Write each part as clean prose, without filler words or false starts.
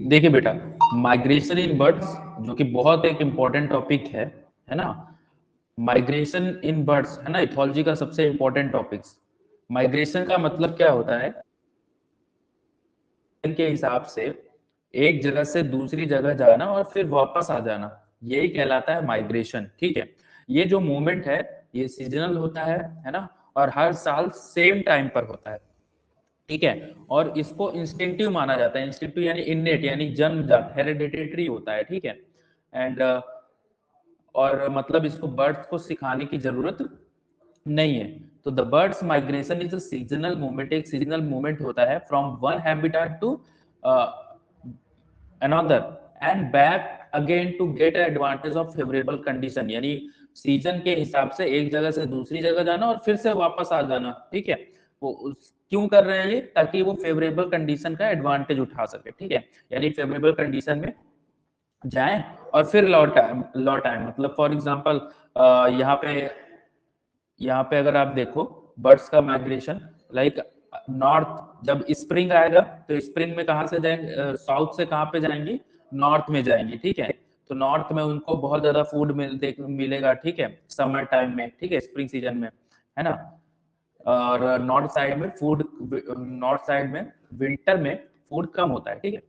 देखिए बेटा, migration in birds जो कि बहुत एक इम्पोर्टेंट टॉपिक है ना। माइग्रेशन इन बर्ड्स है ना, इथोलॉजी का सबसे इम्पोर्टेंट टॉपिक्स। माइग्रेशन का मतलब क्या होता है, के हिसाब से एक जगह से दूसरी जगह जाना और फिर वापस आ जाना, यही कहलाता है माइग्रेशन। ठीक है, ये जो मूवमेंट है ये सीजनल होता है ना, और हर साल सेम टाइम पर होता है। ठीक है, और इसको इंस्टिंक्टिव माना जाता है। इंस्टिंक्टिव यानी इननेट, यानी जन्मजात, हेरिडिटेटरी होता है। ठीक है, एंड और मतलब इसको बर्ड्स को सिखाने की जरूरत नहीं है। तो the birds migration is a seasonal movement, एक सीजनल मूवमेंट होता है from one habitat to another and back again to get advantage of favourable condition, यानी सीजन के हिसाब से एक जगह से दूसरी जगह जाना और फिर से वापस आ जाना। ठीक है, वो क्यों कर रहे हैं ये, ताकि वो फेवरेबल कंडीशन का एडवांटेज उठा सके। ठीक है, यानी फेवरेबल कंडीशन में जाएं और फिर लौट आए। मतलब फॉर एग्जांपल यहाँ पे अगर आप देखो बर्ड्स का माइग्रेशन, लाइक नॉर्थ, जब स्प्रिंग आएगा तो स्प्रिंग में कहाँ से जाएंगे, साउथ से कहाँ पे जाएंगी, नॉर्थ में जाएंगी। ठीक है, तो नॉर्थ में उनको बहुत ज्यादा फूड मिलेगा। ठीक है, समर टाइम में, ठीक है, स्प्रिंग सीजन में, है ना। और नॉर्थ साइड में विंटर में फूड कम होता है। ठीक है,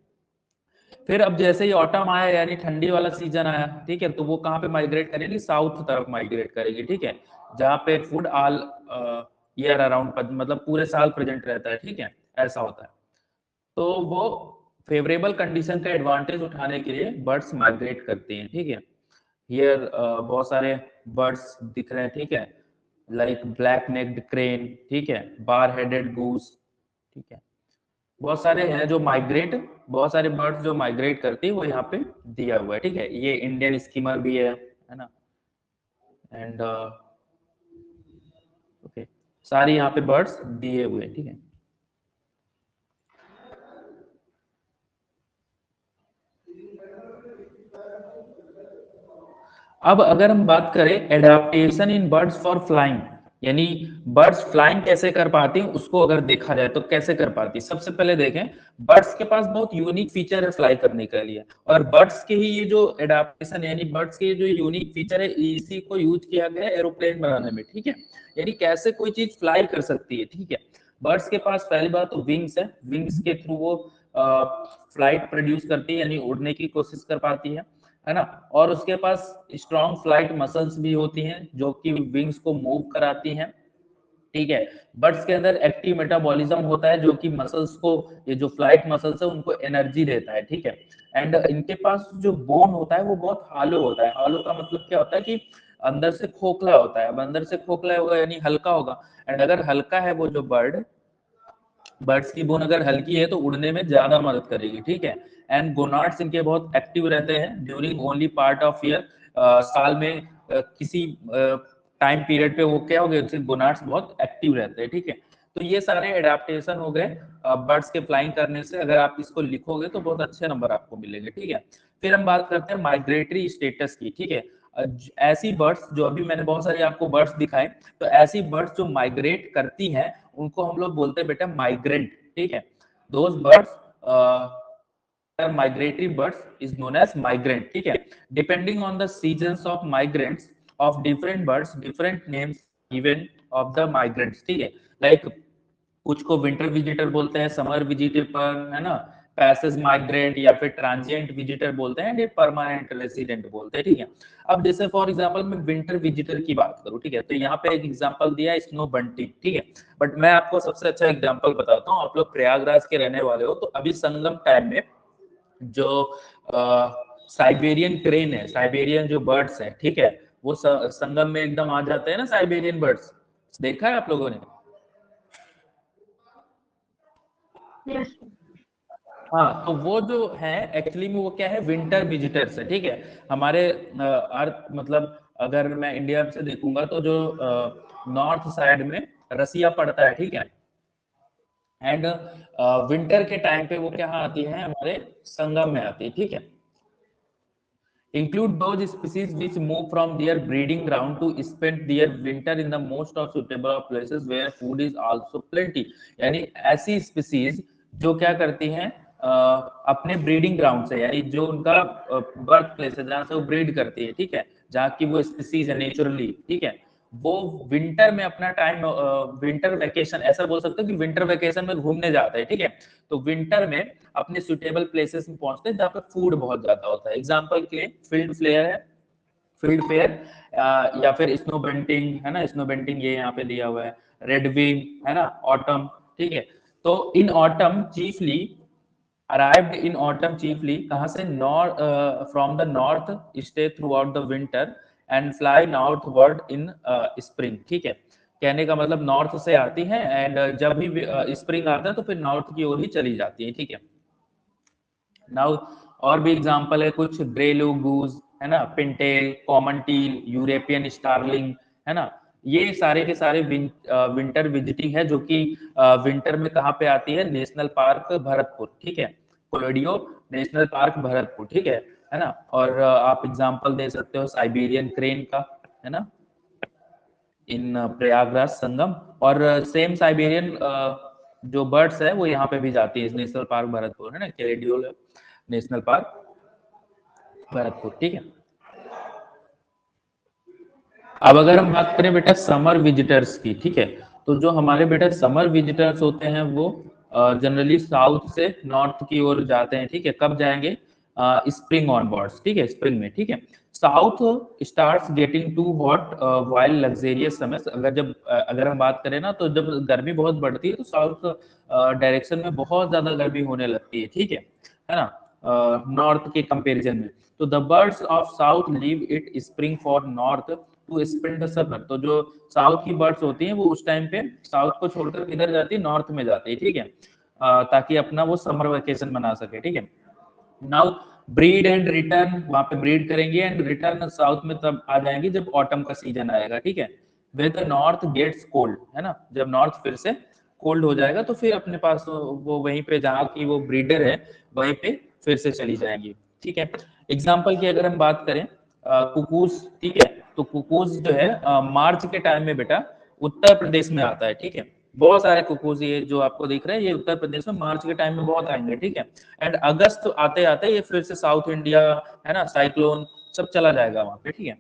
फिर अब जैसे ही ऑटम आया यानी ठंडी वाला सीजन आया, ठीक है, तो वो कहाँ पे माइग्रेट करेगी, साउथ तरफ माइग्रेट करेगी। ठीक है, जहाँ पे फूड ऑल ईयर अराउंड, मतलब पूरे साल प्रेजेंट रहता है। ठीक है, ऐसा होता है। तो वो फेवरेबल कंडीशन का एडवांटेज उठाने के लिए बर्ड्स माइग्रेट करती हैं। ठीक है, हियर बहुत सारे बर्ड्स दिख रहे हैं। ठीक है, लाइक ब्लैक नेक्ड क्रेन, ठीक है, बार हेडेड गूस, ठीक है, बहुत सारे हैं जो माइग्रेट, बहुत सारे बर्ड्स जो माइग्रेट करती है वो यहाँ पे दिया हुआ है। ठीक है, ये इंडियन स्कीमर भी है ना, एंड ओके, सारी यहाँ पे बर्ड्स दिए हुए। ठीक है, अब अगर हम बात करें adaptation in birds for flying, यानी बर्ड्स फ्लाइंग कैसे कर पाती हैं, उसको अगर देखा जाए तो कैसे कर पाती है। सबसे पहले देखें, बर्ड्स के पास बहुत यूनिक फीचर है फ्लाई करने के लिए, और बर्ड्स के ही ये जो एडाप्टेशन, यानी बर्ड्स के जो यूनिक फीचर है, इसी को यूज किया गया है एरोप्लेन बनाने में। ठीक है, यानी कैसे कोई चीज फ्लाई कर सकती है। ठीक है, बर्ड्स के पास पहली बात तो विंग्स है, विंग्स के थ्रू वो फ्लाइट प्रोड्यूस करती है, यानी उड़ने की कोशिश कर पाती है ना। और उसके पास स्ट्रॉन्ग फ्लाइट मसल्स भी होती हैं जो कि विंग्स को मूव कराती हैं। ठीक है, बर्ड्स के अंदर एक्टिव मेटाबॉलिज्म होता है जो कि मसल्स को, ये जो फ्लाइट मसल्स है उनको एनर्जी देता है। ठीक है, एंड इनके पास जो बोन होता है वो बहुत हालो होता है। हालो का मतलब क्या होता है कि अंदर से खोखला होता है। अब अंदर से खोखला होगा यानी हल्का होगा, एंड अगर हल्का है वो जो बर्ड्स की बोन अगर हल्की है तो उड़ने में ज्यादा मदद करेगी। ठीक है, एंड गोनाड्स इनके बहुत एक्टिव रहते हैं during only part of year, साल में किसी टाइम पीरियड पे वो क्या हो गए, गोनाड्स बहुत एक्टिव रहते हैं। ठीक है, तो ये सारे एडेप्टेशन हो गए बर्ड्स के फ्लाइंग करने से। अगर आप इसको लिखोगे तो बहुत अच्छे नंबर आपको मिलेंगे। ठीक है, फिर हम बात करते हैं माइग्रेटरी स्टेटस की। ठीक है, ऐसी बर्ड्स जो अभी मैंने बहुत सारी आपको बर्ड्स दिखाए, तो ऐसी बर्ड्स जो माइग्रेट करती हैं उनको हम लोग बोलते हैं बेटा माइग्रेंट। ठीक है, those birds migratory birds is known as migrant. ठीक है, depending on the seasons of migrants of different birds, different names given of the migrants. ठीक है, लाइक कुछ को विंटर विजिटर बोलते हैं, समर विजिटर, है ना, पैसेज माइग्रेंट, या फिर ट्रांजिएंट विजिटर बोलते हैं, ये परमानेंट रेसिडेंट बोलते हैं। ठीक है, अब जैसे फॉर एग्जांपल मैं विंटर विजिटर की बात करूं, ठीक है, तो यहाँ पे एक एग्जांपल दिया है स्नो बंटी। ठीक है, बट मैं आपको सबसे अच्छा एग्जांपल बताता हूँ। आप लोग प्रयागराज के रहने वाले हो, तो अभी संगम टाइम में जो साइबेरियन क्रेन है, साइबेरियन जो बर्ड्स हैं, ठीक है, वो संगम में एकदम आ जाते हैं ना, साइबेरियन बर्ड्स, देखा है आप लोगों ने? Yes. हाँ, तो वो जो है एक्चुअली में वो क्या है, विंटर विजिटर्स है। ठीक है, हमारे अर्थ, मतलब अगर मैं इंडिया से देखूंगा तो जो नॉर्थ साइड में रसिया पड़ता है। ठीक है, एंड विंटर के टाइम पे वो क्या आती है, हमारे संगम में आती है। ठीक है, include those species which move from their breeding ground to spend their winter in the most of suitable places where food is also plenty, यानी ऐसी species जो क्या करती हैं, अपने ब्रीडिंग ग्राउंड से, यानी जो उनका बर्थ प्लेस है जहाँ से वो ब्रीड करती है, ठीक है, जहाँ की वो स्पीसीज है नेचुरली, ठीक है, वो विंटर में अपना टाइम, विंटर वेकेशन ऐसा बोल सकते हो कि विंटर वेकेशन में घूमने जाते हैं, ठीक है, तो विंटर में अपने सुटेबल प्लेसेस में पहुंचते हैं जहाँ पे फूड बहुत ज्यादा होता है। एग्जाम्पल के लिए फील्ड फ्लेयर है, फील्ड फेयर, या फिर स्नो बेंटिंग है ना, स्नो बेंटिंग ये यहाँ पे दिया हुआ है, रेड विंग है ना, ऑटम, ठीक है, तो in autumn chiefly arrived in autumn chiefly कहाँ से, north, from the north, stay throughout the winter and fly northward in spring, ठीक है, कहने का मतलब नॉर्थ से आती है एंड जब भी स्प्रिंग आता है तो फिर नॉर्थ की ओर ही चली जाती है, ठीक है। नाउ और भी एग्जांपल है कुछ, ग्रेलो गूज है ना, pintail, common teal, European starling है ना, ये सारे के सारे विंटर विजिटिंग है, जो कि विंटर में कहाँ पे आती है, नेशनल पार्क भरतपुर, ठीक है, कोलोडियो नेशनल पार्क भरतपुर, ठीक है ना। और आप एग्जांपल दे सकते हो साइबेरियन क्रेन का, है ना, इन प्रयागराज संगम, और सेम साइबेरियन जो बर्ड्स है वो यहाँ पे भी जाती है, नेशनल पार्क भरतपुर, है ना, कैलेडियो नेशनल पार्क भरतपुर, ठीक है। अब अगर हम बात करें बेटा समर विजिटर्स की, ठीक है, तो जो हमारे बेटा समर विजिटर्स होते हैं वो जनरली साउथ से नॉर्थ की ओर जाते हैं, ठीक है, कब जाएंगे, स्प्रिंग ऑनवर्ड्स, ठीक है, स्प्रिंग में, ठीक है। South starts getting too hot while luxurious summer, अगर हम बात करें ना, तो जब गर्मी बहुत बढ़ती है तो साउथ डायरेक्शन में बहुत ज्यादा गर्मी होने लगती है, ठीक है ना, नॉर्थ के कंपेरिजन में। तो the birds of south leave it spring for north to spend the summer, तो जो साउथ की बर्ड्स होती हैं वो उस टाइम पे साउथ को छोड़कर किधर जाती है, नॉर्थ में जाती है, ठीक है, ताकि अपना वो समर वेकेशन बना सके, ठीक है। नाउ ब्रीड एंड रिटर्न, वहां पे ब्रीड करेंगे एंड रिटर्न साउथ में तब आ जाएंगे जब ऑटम का सीजन आएगा, ठीक है, way the north gets cold, है ना, जब नॉर्थ फिर से कोल्ड हो जाएगा तो फिर अपने पास वो वहीं पे जहाँ की वो ब्रीडर है वहीं पे फिर से चली जाएंगी, ठीक है। एग्जाम्पल की अगर हम बात करें, कुकूस, ठीक है, तो कुकूस जो है मार्च के टाइम में बेटा उत्तर प्रदेश में आता है, ठीक है, बहुत सारे कुकूज ये जो आपको दिख रहे हैं ये उत्तर प्रदेश में मार्च के टाइम में बहुत आएंगे, ठीक है, एंड अगस्त आते आते ये फिर से साउथ इंडिया, है ना, साइक्लोन सब चला जाएगा वहां पे, ठीक है।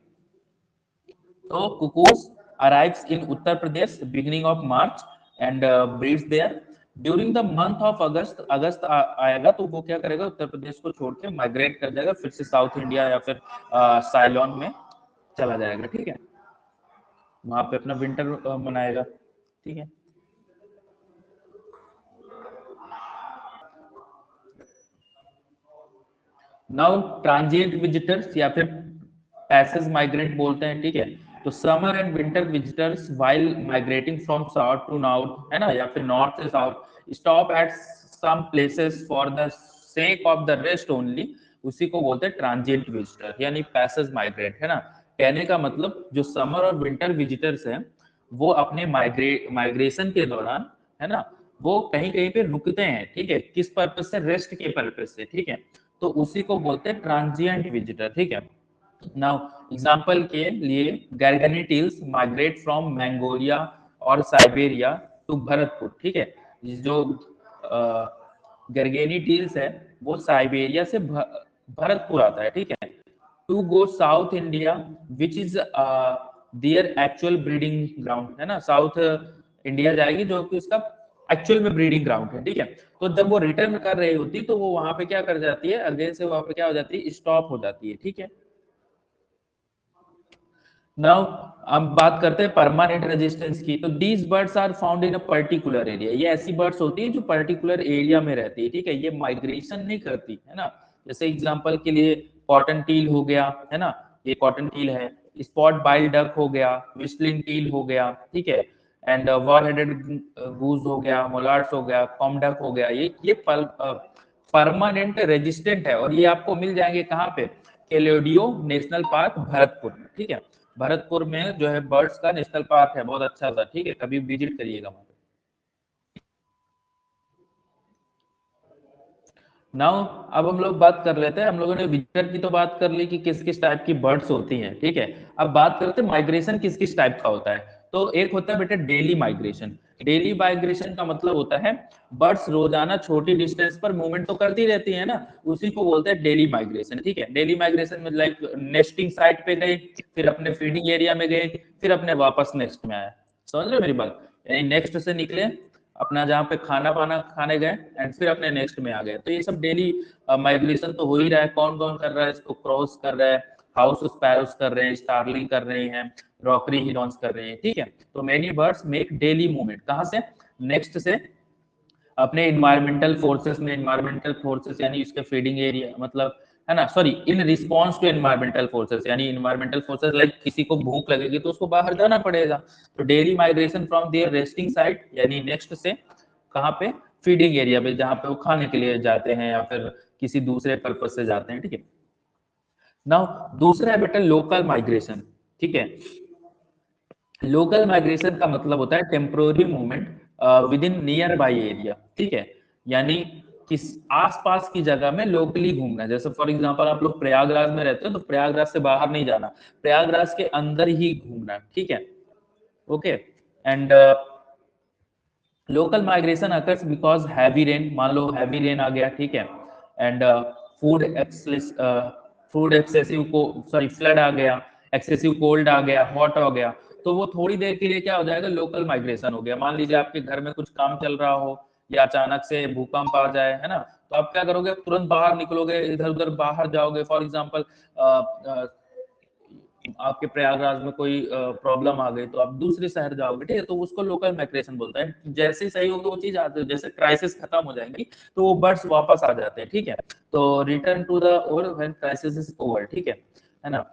तो cuckoos arrives in Uttar Pradesh beginning of March and breeds there during the month of August, अगस्त आएगा तो वो क्या करेगा, उत्तर प्रदेश को छोड़ के माइग्रेट कर जाएगा फिर से साउथ इंडिया या फिर साइलोन में चला जाएगा, ठीक है, वहां पे अपना विंटर मनाएगा, ठीक है। नाउ ट्रांजिएंट विजिटर्स या फिर पैसेज माइग्रेट बोलते हैं, ठीक है, तो summer and winter visitors while migrating from south to north, है ना, या फिर नॉर्थ से south stop at some places for the sake of the rest only, उसी को बोलते हैं ट्रांजिएंट विजिटर यानी पैसेज माइग्रेट, है ना। कहने का मतलब जो समर और विंटर विजिटर्स हैं वो अपने माइग्रेशन के दौरान, है ना, वो कहीं कहीं पे रुकते हैं, ठीक है, किस पर्पज से, रेस्ट के पर्पज से, ठीक है, तो उसी को बोलते हैं ट्रांजिएंट विजिटर, ठीक है। नाउ एग्जांपल के लिए गैरगेनिटिल्स माइग्रेट फ्रॉम मंगोलिया और साइबेरिया टू भरतपुर, ठीक है, जो गैरगेनिटिल्स है वो साइबेरिया से भरतपुर आता है, ठीक है, to go south India which is their actual breeding ground, है ना, साउथ इंडिया जाएगी जो कि उसका एक्चुअल में ब्रीडिंग ग्राउंड है, ठीक है। तो जब वो रिटर्न कर रही होती तो वो वहां पे क्या कर जाती है, अगेन से वहां पे क्या हो जाती है, स्टॉप हो जाती है, ठीक है। नाउ हम बात करते हैं परमानेंट रेजिस्टेंस की, तो these birds are found in a particular area, ये ऐसी बर्ड्स होती है जो पर्टिकुलर एरिया में रहती है, ठीक है, ये माइग्रेशन नहीं करती, है ना। जैसे एग्जांपल के लिए कॉटन टील हो गया, है ना, ये कॉटन टील है, स्पॉट बाइल डक हो गया, विस्लिंग टील हो गया, ठीक है, एंड वॉर हेडेड गूज हो गया, मोलार्ड्स हो गया, कॉमडक हो गया, ये परमानेंट रेजिस्टेंट है और ये आपको मिल जाएंगे कहाँ पे, केलोडियो नेशनल पार्क भरतपुर, ठीक है, भरतपुर में जो है बर्ड्स का नेशनल पार्क है, बहुत अच्छा सा, ठीक है, कभी विजिट करिएगा वहां पे। नाउ अब हम लोग बात कर लेते हैं, हम लोगों ने विजिटर की तो बात कर ली कि किस किस टाइप की बर्ड्स होती हैं, ठीक है, अब बात करते हैं माइग्रेशन किस किस टाइप का होता है। तो एक होता है बेटा डेली माइग्रेशन, डेली माइग्रेशन का मतलब होता है बर्ड्स रोजाना छोटी डिस्टेंस पर मूवमेंट तो करती रहती है ना, उसी को बोलते हैं डेली माइग्रेशन। ठीक है, डेली माइग्रेशन में लाइक नेस्टिंग साइट पे गए, फिर अपने फीडिंग एरिया में गए, फिर अपने वापस नेक्स्ट में आए। समझ रहे हो मेरी बात? यानी नेक्स्ट से निकले, अपना जहाँ पे खाना पाना खाने गए, एंड फिर अपने नेक्स्ट में आ गए। तो ये सब डेली माइग्रेशन तो हो ही रहा है। कौन कौन कर रहा है इसको? क्रॉस कर रहा है, हाउस स्पैरोस कर रहे हैं, स्टारलिंग कर रहे हैं, रॉकरी हिरॉन्स कर रहे हैं। ठीक है, तो many birds make daily movement. कहाँ से? नेक्स्ट से अपने इन्वायरमेंटल फोर्सेस में। इन्वायरमेंटल फोर्सेस यानी इसके फीडिंग एरिया, मतलब है ना, sorry, in response to environmental forces. यानी इन्वायरमेंटल फोर्सेस लाइक किसी को भूख लगेगी तो उसको बाहर जाना पड़ेगा, तो daily migration from their resting site, यानी नेक्स्ट से कहाँ पे? फीडिंग एरिया पे, जहाँ पे वो खाने के लिए जाते हैं या फिर किसी दूसरे पर्पज से जाते हैं। ठीक है, नाउ दूसरा है बेटा लोकल माइग्रेशन। ठीक है, लोकल माइग्रेशन का मतलब होता है temporary movement with in near by area. ठीक है, यानी किस आसपास की जगह में लोकली घूमना। जैसे फॉर एग्जांपल आप लोग प्रयागराज में रहते हो तो प्रयागराज से बाहर नहीं जाना, प्रयागराज के अंदर ही घूमना। ठीक है, okay. And local migration occurs because heavy rain, मान लो हैवी रेन आ गया। ठीक है, एंड फूड एक्सेसिव को सॉरी फ्लड आ गया, एक्सेसिव कोल्ड आ गया, हॉट हो गया, तो वो थोड़ी देर के लिए क्या हो जाएगा? लोकल माइग्रेशन हो गया। मान लीजिए आपके घर में कुछ काम चल रहा हो या अचानक से भूकंप आ जाए, है ना, तो आप क्या करोगे? तुरंत बाहर निकलोगे, इधर उधर बाहर जाओगे। फॉर एग्जाम्पल आपके प्रयागराज में कोई प्रॉब्लम आ गई तो आप दूसरे शहर जाओगे। ठीक है, तो उसको लोकल माइग्रेशन बोलता है। जैसे ही सही होगी वो चीज आती है, जैसे क्राइसिस खत्म हो जाएंगी तो वो बर्ड्स वापस आ जाते हैं। ठीक है, तो return to the over when crisis is over. ठीक है ना।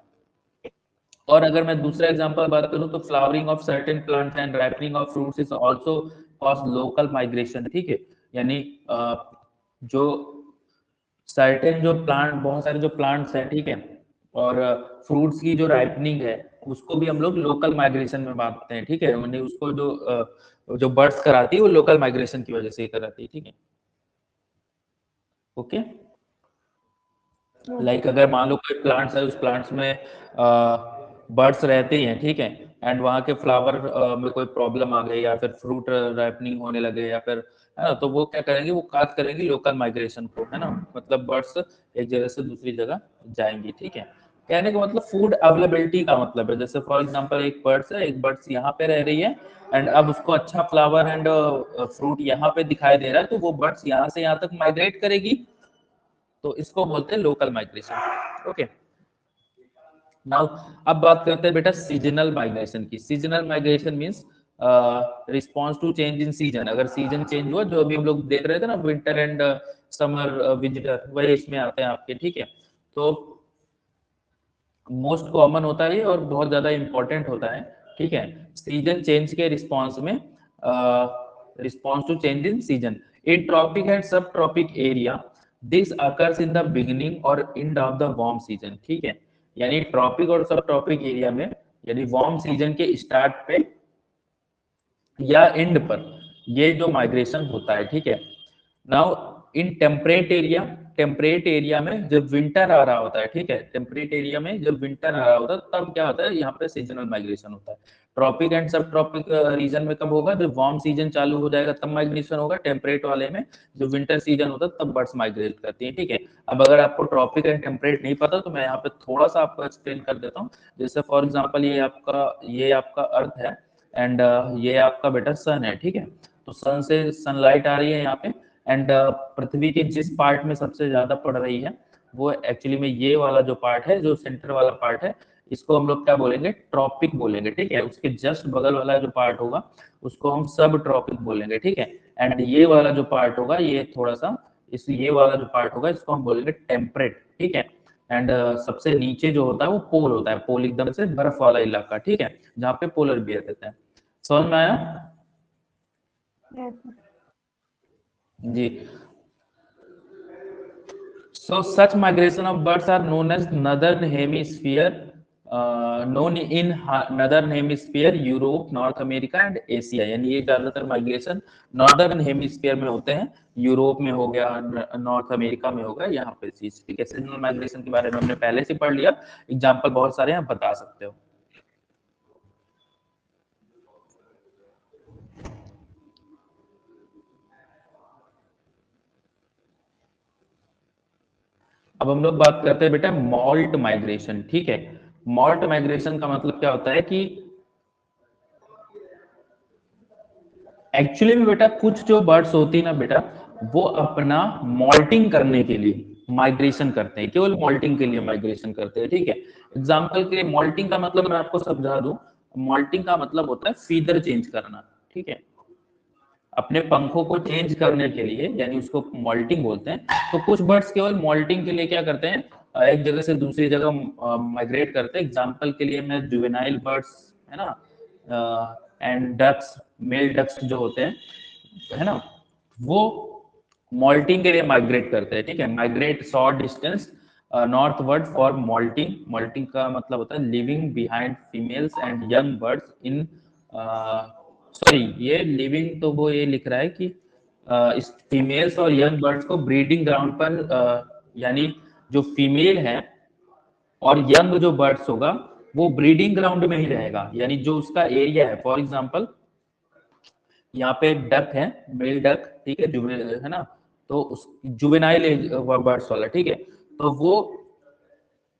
और अगर मैं दूसरा एग्जांपल बात करूं तो flowering of certain plants and ripening of fruits is also cause local migration. ठीक है, यानी जो सर्टेन जो प्लांट, बहुत सारे जो प्लांट्स हैं, ठीक है, और फ्रूट्स की जो राइपनिंग है उसको भी हम लोग लोकल माइग्रेशन में बांटते हैं। ठीक है, यानी उसको जो बर्ड्स कराती है वो लोकल माइग्रेशन की वजह से ही कराती है। ठीक है, ओके। लाइक अगर मान लो कोई प्लांट्स है, उस प्लांट्स में बर्ड्स रहते ही हैं। ठीक है, एंड वहाँ के फ्लावर में कोई प्रॉब्लम आ गई या फिर फ्रूट राइपनिंग होने लगे या फिर, है ना, तो वो क्या करेंगे? वो काज करेंगे लोकल माइग्रेशन को, है ना, मतलब बर्ड्स एक जगह से दूसरी जगह जाएंगी। ठीक है, कहने का मतलब फूड अवेलेबिलिटी का मतलब है। जैसे फॉर एग्जांपल एक बर्ड्स है, एक बर्ड्स यहाँ पे रह रही है एंड अब उसको अच्छा फ्लावर एंड फ्रूट यहाँ पे दिखाई दे रहा है, तो वो बर्ड्स यहाँ से यहाँ तक माइग्रेट करेगी, तो इसको बोलते हैं लोकल माइग्रेशन। ओके, नाउ अब बात करते हैं बेटा सीजनल माइग्रेशन की। Seasonal migration means response to change in season. अगर सीजन चेंज हुआ, जो अभी हम लोग देख रहे थे ना, विंटर एंड समर विजिटर, वही इसमें आते हैं आपके। ठीक है, तो मोस्ट कॉमन होता है और बहुत ज्यादा इंपॉर्टेंट होता है। ठीक है, सीजन चेंज के रिस्पॉन्स में, response to change in season in tropic and sub tropic area, this occurs in the beginning और end of the warm season. ठीक है, यानी ट्रॉपिक और सब ट्रॉपिक एरिया में, यानी वार्म सीजन के स्टार्ट पे या एंड पर ये जो माइग्रेशन होता है। ठीक है, नाउ इन टेम्परेट एरिया में जब विंटर आ रहा होता है, ठीक है, टेम्परेट एरिया में जब विंटर आ रहा होता है तब क्या होता है? यहाँ पे सीजनल माइग्रेशन होता है। Tropic and sub tropic reason में कब होगा? जब वार्म सीजन चालू हो जाएगा तब माइग्रेशन होगा। टेम्परेट वाले में जब विंटर सीजन होता है तब बर्ड्स माइग्रेट करती है। ठीक है, अब अगर आपको ट्रॉपिक एंड टेम्परेट नहीं पता तो मैं यहाँ पे थोड़ा सा आपको एक्सप्लेन कर देता हूँ। जैसे फॉर एग्जाम्पल ये आपका अर्थ है एंड ये आपका बेटा सन है। ठीक है, तो सन से सनलाइट आ रही है यहाँ पे एंड पृथ्वी के जिस पार्ट में सबसे ज्यादा पड़ रही है वो एक्चुअली में ये वाला जो पार्ट है, जो सेंटर वाला पार्ट है, इसको हम लोग क्या बोलेंगे? ट्रॉपिक बोलेंगे। ठीक है, उसके जस्ट बगल वाला जो पार्ट होगा उसको हम सब ट्रॉपिक बोलेंगे। ठीक है, एंड ये वाला जो पार्ट होगा, ये थोड़ा सा ये वाला जो पार्ट होगा इसको हम बोलेंगे टेम्परेट। ठीक है, एंड सबसे नीचे जो होता है वो पोल होता है। पोल एकदम से बर्फ वाला इलाका। ठीक है, जहाँ पे पोलर बियर रहते हैं। समझ में आया? जी। So such migration of birds are known as northern hemisphere, known in northern hemisphere, Europe, north America and Asia. यानी ये ज्यादातर माइग्रेशन नॉर्दर्न हेमिस्फीयर में होते हैं। यूरोप में हो गया, नॉर्थ अमेरिका में होगा, यहाँ पे चीज। ठीक है, सीजनल माइग्रेशन के बारे में हमने पहले से पढ़ लिया, एग्जाम्पल बहुत सारे हैं, बता सकते हो। अब हम लोग बात करते हैं बेटा मॉल्ट माइग्रेशन, ठीक है। मॉल्ट माइग्रेशन का मतलब क्या होता है कि एक्चुअली में बेटा कुछ जो बर्ड्स होती है ना बेटा, वो अपना मॉल्टिंग करने के लिए माइग्रेशन करते हैं, केवल मॉल्टिंग के लिए माइग्रेशन करते हैं, ठीक है। एग्जाम्पल के लिए मॉल्टिंग का मतलब मैं आपको समझा दूं, मॉल्टिंग का मतलब होता है फीदर चेंज करना, ठीक है। अपने पंखों को चेंज करने के लिए, यानी उसको मॉल्टिंग बोलते हैं। तो कुछ बर्ड्स केवल मॉल्टिंग के लिए क्या करते हैं, एक जगह से दूसरी जगह माइग्रेट करते हैं। एग्जाम्पल के लिए मैं जुवेनाइल बर्ड्स है ना, एंड डक्स, मेल डक्स जो होते हैं है ना, वो मॉल्टिंग के लिए माइग्रेट करते हैं, ठीक है। Migrate short distance northward for moulting. Moulting का मतलब होता है living behind females and young birds in, sorry ये लिविंग तो वो ये लिख रहा है कि इस फीमेल्स और यंग बर्ड्स को ब्रीडिंग ग्राउंड पर, यानी जो फीमेल है और यंग जो बर्ड्स होगा वो ब्रीडिंग ग्राउंड में ही रहेगा, यानी जो उसका एरिया है। फॉर एग्जांपल यहाँ पे डक है, मेल डक, ठीक है, है ना, तो उस जुवेनाइल बर्ड्स वाला, ठीक है। तो वो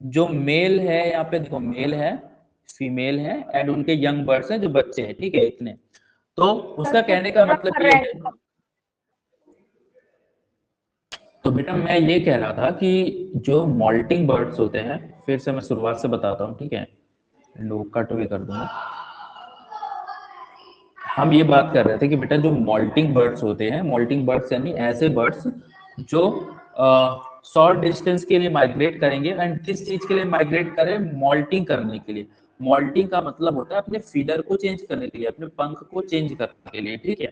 जो मेल है, यहाँ पे देखो मेल है, फीमेल है एंड उनके यंग बर्ड्स हैं जो बच्चे हैं, ठीक है, इतने। तो उसका कहने का मतलब ये है, तो बेटा मैं ये कह रहा था कि जो मॉल्टिंग बर्ड्स होते हैं, फिर से मैं शुरुआत से बताता हूँ, ठीक है, लोग कट भी कर दूंगा। हम ये बात कर रहे थे कि बेटा जो मॉल्टिंग बर्ड्स होते हैं, मॉल्टिंग बर्ड्स यानी ऐसे बर्ड्स जो शॉर्ट डिस्टेंस के लिए माइग्रेट करेंगे, एंड किस चीज के लिए माइग्रेट करें, मॉल्टिंग करने के लिए। मॉल्टिंग का मतलब होता है अपने फीडर को चेंज करने के लिए, अपने पंख को चेंज करने के लिए, ठीक है।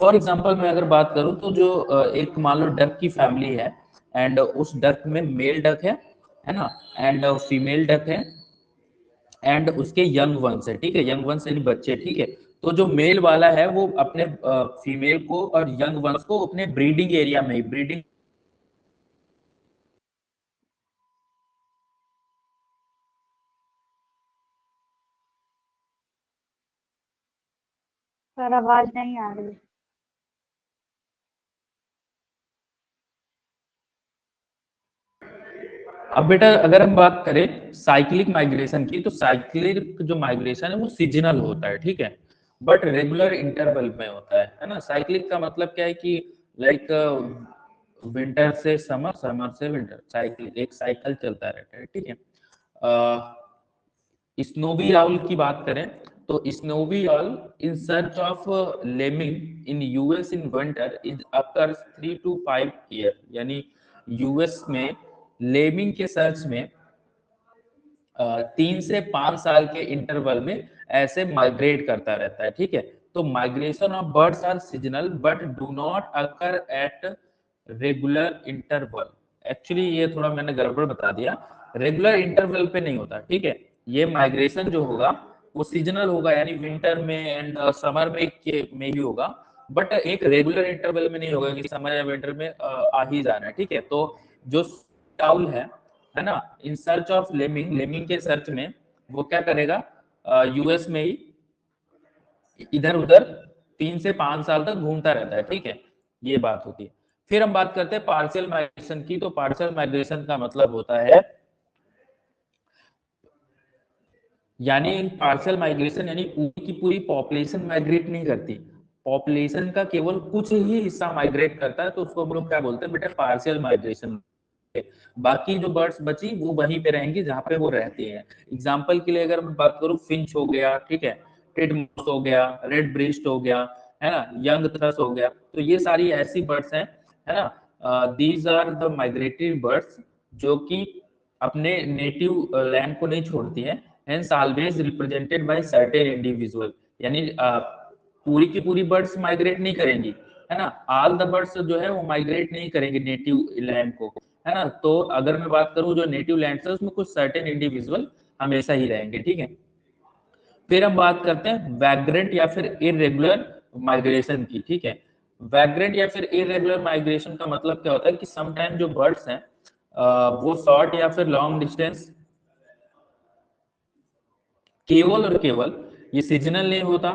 फॉर एग्जाम्पल मैं अगर बात करूं तो जो एक मान लो डक की फैमिली है, एंड उस डक में मेल डक है ना, एंड फीमेल डक है एंड उसके यंग वंस है, ठीक है, यंग वंस यानी बच्चे, ठीक है। तो जो मेल वाला है वो अपने फीमेल को और यंग वंस को अपने ब्रीडिंग एरिया में ही, ब्रीडिंग, सर आवाज नहीं आ रही। अब बेटा अगर हम बात करें साइक्लिक माइग्रेशन की, तो साइक्लिक जो माइग्रेशन है वो सीजनल होता है, ठीक है, बट रेगुलर इंटरवल में होता है ना। साइक्लिक का मतलब क्या है कि लाइक विंटर से समर, समर से विंटर, साइकिल, एक साइकिल चलता रहता है, ठीक है। स्नोवी आउल की बात करें तो snowy owl in search of lemming in US in winter is occurs 3 to 5 year, यानी यूएस में लेमिंग के सर्च में 3 से 5 साल के इंटरवल में ऐसे माइग्रेट करता रहता है, ठीक है। तो migration of birds are seasonal but do not occur at regular interval. Actually ये थोड़ा मैंने गड़बड़ बता दिया, रेगुलर इंटरवल पे नहीं होता, ठीक है। ये माइग्रेशन जो होगा वो सीजनल होगा, यानी विंटर में एंड समर में ही होगा, बट एक रेगुलर इंटरवल में नहीं होगा कि समर या विंटर में आ ही जाना है, ठीक है। तो जो टाउल है ना, इन सर्च ऑफ लेमिंग, लेमिंग के सर्च में वो क्या करेगा, यूएस में ही इधर उधर 3 से 5 साल तक घूमता रहता है, ठीक है, ये बात होती है। फिर हम बात करते हैं पार्शियल माइग्रेशन की। तो पार्शियल माइग्रेशन का मतलब होता है, यानी पार्शियल माइग्रेशन यानी पूरी की पूरी पॉपुलेशन माइग्रेट नहीं करती, पॉपुलेशन का केवल कुछ ही हिस्सा माइग्रेट करता है, तो उसको हम लोग क्या बोलते हैं बेटा, पार्शियल माइग्रेशन। बाकी जो बर्ड्स बची वो वहीं पे रहेंगी जहां पे वो रहती हैं। एग्जाम्पल के लिए अगर मैं बात करूं, फिंच हो गया, ठीक है, टिटमोस हो गया, रेड ब्रेस्ट हो गया, है ना, यंग थ्रस हो गया, तो ये सारी ऐसी बर्ड्स हैं, है ना, these are the migratory birds जो कि अपने नेटिव लैंड को नहीं छोड़ती है, hence always represented by certain individual, यानी पूरी की पूरी बर्ड्स माइग्रेट नहीं करेंगी, है ना, ऑल द बर्ड्स जो है वो माइग्रेट नहीं करेंगे नेटिव लैंड को, है ना। तो अगर मैं बात करूं जो नेटिव लैंड है उसमें कुछ सर्टेन इंडिविजुअल हमेशा ही रहेंगे, ठीक है। फिर हम बात करते हैं वैग्रेंट या फिर इरेगुलर माइग्रेशन की, ठीक है। वैग्रेंट या फिर इरेगुलर माइग्रेशन का मतलब क्या होता है कि समटाइम जो बर्ड्स हैं वो शॉर्ट या फिर लॉन्ग डिस्टेंस, केवल और केवल, ये सीजनल नहीं होता,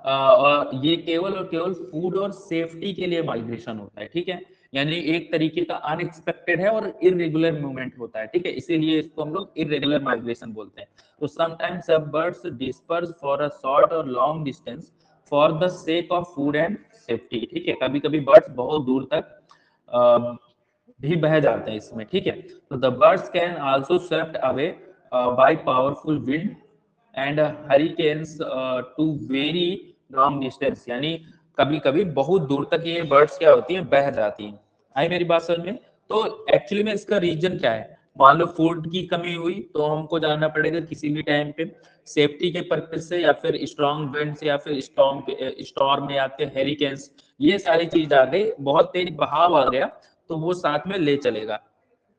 और ये केवल और केवल फूड और सेफ्टी के लिए माइग्रेशन होता है, ठीक है। यानी एक तरीके का अनएक्सपेक्टेड है और इरेगुलर मूवमेंट होता है, ठीक है, इसीलिए इसको हम लोग इरेगुलर माइग्रेशन बोलते हैं। तो समटाइम्स सब birds disperse for a short और long distance for the sake of food and safety, ठीक है, कभी कभी बर्ड्स बहुत दूर तक भी बह जाते हैं इसमें, ठीक है। तो the birds can also swept away by powerful wind and hurricanes to very long distance, यानी कभी कभी बहुत दूर तक ये बर्ड्स क्या होती हैं, बह जाती हैं। आई मेरी बात समझ में? तो एक्चुअली में इसका रीजन क्या है? मान लो फूड की कमी हुई तो हमको जानना पड़ेगा किसी भी टाइम पे सेफ्टी के पर्पज से, या फिर स्ट्रॉन्ग विंड से, या फिर स्टॉर्म या फिर हेरिकेन्स, ये सारी चीज आ गई, बहुत तेज बहाव आ गया तो वो साथ में ले चलेगा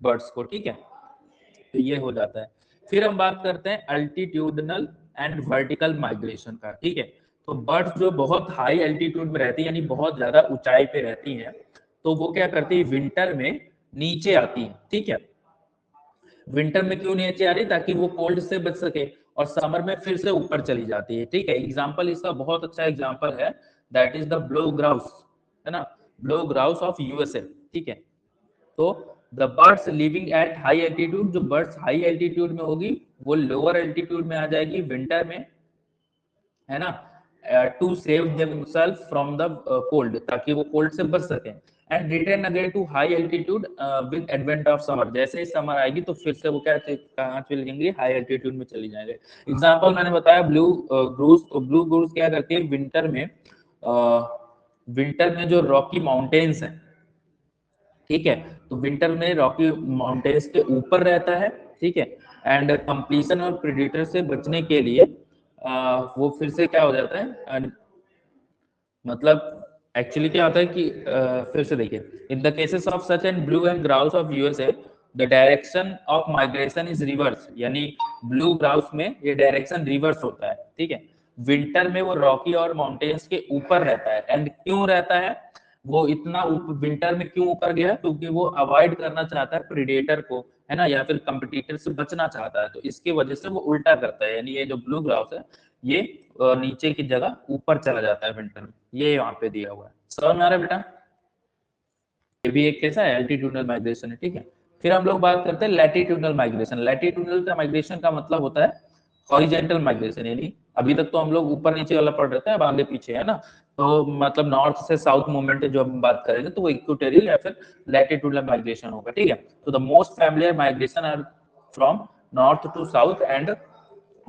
बर्ड्स को, ठीक है। तो ये हो जाता है। फिर हम बात करते हैं अल्टीट्यूडनल एंड वर्टिकल माइग्रेशन का, ठीक है। तो बर्ड्स जो बहुत हाई एल्टीट्यूड में रहती है, यानी बहुत ज्यादा ऊंचाई पे रहती हैं, तो वो क्या करती है, विंटर में नीचे आती है, ठीक है। विंटर में क्यों नीचे आ रही? ताकि वो कोल्ड से बच सके, और समर में फिर से ऊपर चली जाती है, ठीक है। एग्जाम्पल इसका बहुत अच्छा एग्जाम्पल है, that is the blue grouse, है ना, ब्लू ग्राउस ऑफ यूएसए, ठीक है। तो the birds living at high altitude, जो बर्ड्स हाई एल्टीट्यूड में होगी वो लोअर एल्टीट्यूड में आ जाएगी विंटर में, है ना, to save themself from the cold, ताकि वो कोल्ड से बच सके, and return again to high altitude with advent of summer, जैसे ही समर आएगी तो फिर से वो क्या कहाँ चली जाएंगे, हाई एल्टीट्यूड में चली जाएंगे। एग्जांपल मैंने बताया ब्लू ग्रूस, तो ब्लू ग्रूस क्या करती है विंटर में, विंटर में जो रॉकी माउंटेन्स है, ठीक है, तो विंटर में रॉकी माउंटेन्स के ऊपर रहता है, ठीक है, एंड कंप्लीशन और प्रेडेटर से बचने के लिए वो फिर से क्या हो जाता है, मतलब एक्चुअली क्या होता है कि फिर से देखिए, in the cases of such and blue and grouse of USA the direction of migration is reverse, यानी ब्लू ग्राउस में ये डायरेक्शन रिवर्स होता है, ठीक है। विंटर में वो रॉकी और माउंटेन्स के ऊपर रहता है, एंड क्यों रहता है वो इतना विंटर में क्यों ऊपर गया, क्योंकि वो अवॉइड करना चाहता है प्रेडेटर को, है ना, या फिर कंपटीटर से बचना चाहता है, तो इसकी वजह से वो उल्टा करता है, यानी ये जो ब्लू ग्राउस है ये नीचे की जगह ऊपर चला जाता है विंटर में, ये यहाँ पे दिया हुआ है, समझ में आ रहा है बेटा? ये भी एक कैसा है, एल्टीट्यूडनल माइग्रेशन है, ठीक है। फिर हम लोग बात करते हैं लैटिट्यूडनल माइग्रेशन। लैटिट्यूडनल का माइग्रेशन का मतलब होता है हॉरिजेंटल माइग्रेशन, यानी अभी तक तो हम लोग ऊपर नीचे वाला पढ़ रहे थे, अब आगे पीछे, है ना, तो मतलब नॉर्थ से साउथ मूवमेंट जो हम बात करेंगे तो वो इक्वेटोरियल या फिर लैटिट्यूडनल माइग्रेशन होगा, ठीक है। तो the most familiar migration are from north to south and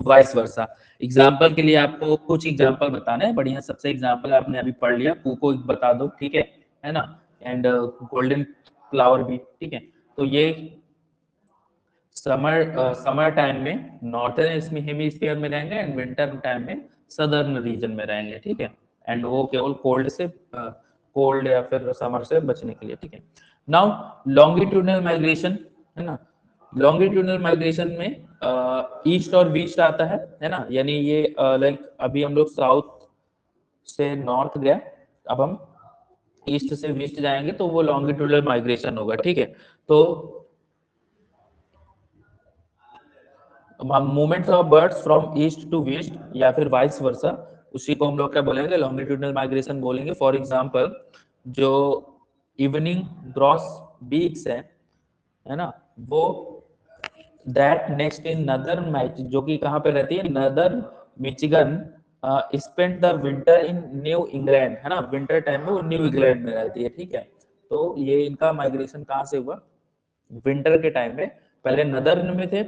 vice versa. Example के लिए आपको कुछ एग्जाम्पल बताने हैं, बढ़िया, सबसे एग्जाम्पल आपने अभी पढ़ लिया, कुको बता दो, ठीक है ना, एंड गोल्डन फ्लावर भी, ठीक है। तो ये समर टाइम में नॉर्थर्न हेमिस्फीयर में रहेंगे एंड विंटर टाइम में सदर्न रीजन में रहेंगे, ठीक है, एंड वो केवल कोल्ड से कोल्ड या फिर समर से बचने के लिए, ठीक है। नाउ लॉन्गिट्यूडनल माइग्रेशन, है ना, लॉन्गिट्यूडनल माइग्रेशन में ईस्ट और वेस्ट आता है ना, यानी ये लाइक अभी हम लोग साउथ से नॉर्थ गए, अब हम ईस्ट से वेस्ट जाएंगे तो वो लॉन्गिट्यूडनल माइग्रेशन होगा, ठीक है। तो movements of birds from east to west या फिर वाइस वर्सा, उसी को हम लोग क्या बोलेंगे, लॉन्गिट्यूडनल माइग्रेशन बोलेंगे। फॉर एग्जांपल जो इवनिंग ग्रॉस बीक्स है ना, वो that next in northern match, जो कि कहाँ पे रहती है, northern Michigan, spend the winter in new England, है ना, विंटर टाइम में वो न्यू इंग्लैंड में रहती है, ठीक है। तो ये इनका माइग्रेशन कहाँ से हुआ, विंटर के टाइम में, पहले नदर्न में थे,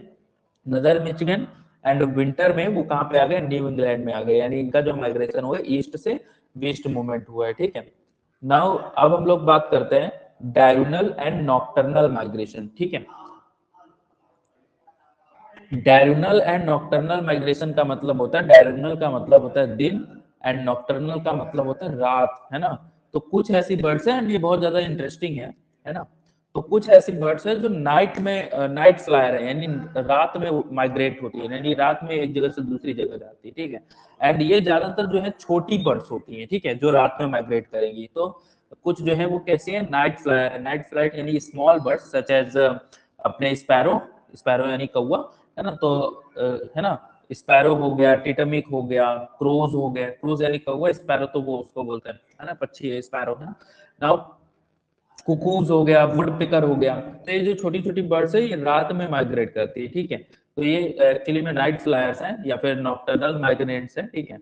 नदर मिचिगन, एंड विंटर में वो कहाँ पे आ गए, न्यू इंग्लैंड में आ गए, यानी इनका जो माइग्रेशन हुआ ईस्ट से वेस्ट मूवमेंट हुआ है, ठीक है। नाउ अब हम लोग बात करते हैं डायगोनल एंड नॉक्टर्नल माइग्रेशन, ठीक है। डायगोनल एंड नॉक्टर्नल माइग्रेशन का मतलब होता है, डायगोनल का मतलब होता है दिन एंड नॉक्टर्नल का मतलब होता है रात, है ना। तो कुछ ऐसी बर्ड्स हैं, ये बहुत ज्यादा इंटरेस्टिंग है ना, तो कुछ ऐसी बर्ड्स हैं जो नाइट में नाइट फ्लायर है, यानी रात में माइग्रेट होती है, यानी रात में एक जगह से दूसरी जगह जाती है, ठीक है। एंड ये ज्यादातर जो है छोटी बर्ड्स होती है, ठीक है, जो रात में माइग्रेट करेंगी। तो कुछ जो है वो कैसी है, नाइट फ्लायर, नाइट फ्लाइट यानी स्मॉल बर्ड्स सच एज अपने स्पैरो, स्पैरो यानी कौवा, है ना, तो है ना, स्पैरो हो गया, टिटमिक हो गया, क्रोज हो गया, क्रोज यानी कौवा, स्पैरो तो वो उसको बोलते हैं, है ना, पक्षी है स्पैरो, है ना। नाउ कुकूज हो गया, वुड पिकर हो गया। तो ये जो छोटी छोटी बर्ड्स है ये रात में माइग्रेट करती है, ठीक है। तो ये एक्चुअली में नाइट फ्लायर्स हैं या फिर नॉक्टर्नल माइग्रेंट्स हैं, ठीक है।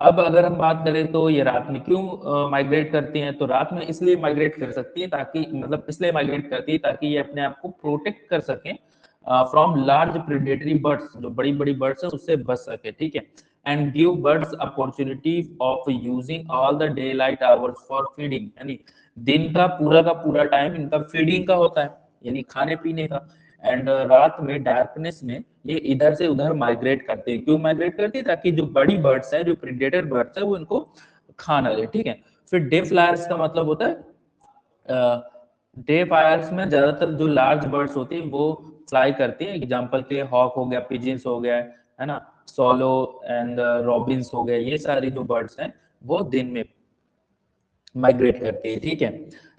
अब अगर हम बात करें तो ये रात में क्यों माइग्रेट करती हैं, तो रात में इसलिए माइग्रेट कर सकती है ताकि मतलब इसलिए माइग्रेट करती है ताकि ये अपने आप को प्रोटेक्ट कर सके फ्रॉम लार्ज प्रेडेटरी बर्ड्स, जो बड़ी बड़ी बर्ड्स हैं उससे बच सके, ठीक है। And give birds opportunity of using all the day light hours for feeding, यानी दिन का पूरा टाइम इनका फीडिंग का होता है, यानी खाने पीने का। एंड रात में डार्कनेस में ये इधर से उधर माइग्रेट करते हैं। क्यों माइग्रेट करते हैं? ताकि जो बड़ी बर्ड्स हैं, जो प्रेडेटर बर्ड्स है, वो इनको खा ना ले, ठीक है। फिर डे फ्लायर्स का मतलब होता है डे फायर्स में ज्यादातर जो लार्ज बर्ड्स होती हैं वो फ्लाई करती हैं। एग्जांपल के लिए हॉक हो गया, पिजिन्स हो गया, है ना, सोलो एंड रॉबिन्स हो गए, ये सारी जो बर्ड्स हैं वो दिन में माइग्रेट करती है, ठीक है।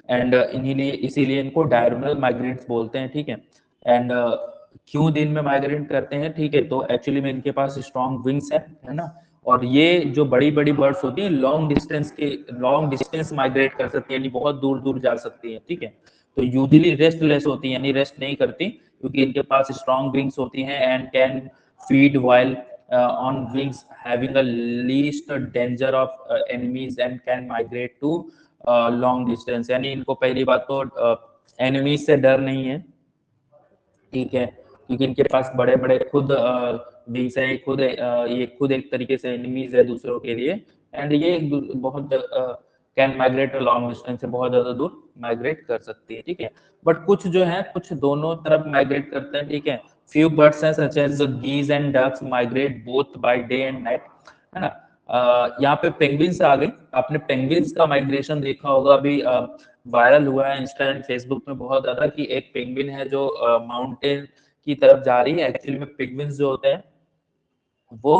एंड इन्हीं इसीलिए इनको डायurnal माइग्रेट्स बोलते हैं, ठीक है। एंड क्यों दिन में माइग्रेट करते हैं, ठीक है, तो एक्चुअली में इनके पास स्ट्रॉन्ग विंग्स है ना। और ये जो बड़ी बड़ी बर्ड्स होती हैं लॉन्ग डिस्टेंस माइग्रेट कर सकती है, यानी बहुत दूर दूर जा सकती है, ठीक है। तो यूजली रेस्टलेस होती है, यानी रेस्ट नहीं करती, क्योंकि इनके पास स्ट्रॉन्ग विंग्स होती हैं and can feed while on wings, having a least danger of enemies and can migrate to long distance, यानी इनको पहली बात तो enemies से डर नहीं है, ठीक है, क्योंकि इनके पास बड़े बड़े खुद विंग्स है, ये खुद एक तरीके से एनिमीज है दूसरों के लिए। एंड ये बहुत कैन माइग्रेट लॉन्ग डिस्टेंस से बहुत ज्यादा दूर माइग्रेट कर सकती है, ठीक है। बट कुछ जो है कुछ दोनों तरफ माइग्रेट करते हैं, ठीक है। फ्यू बर्ड्स हैं such as geese and ducks migrate both by day and night, है ना। यहाँ पे पेंगुइन्स आ गई। आपने पेंगुइन्स का माइग्रेशन देखा होगा, अभी वायरल हुआ है इंस्टा एंड फेसबुक में बहुत ज्यादा कि एक पेंगुइन है जो माउंटेन की तरफ जा रही है। एक्चुअली में पेंगुइन्स जो होते हैं वो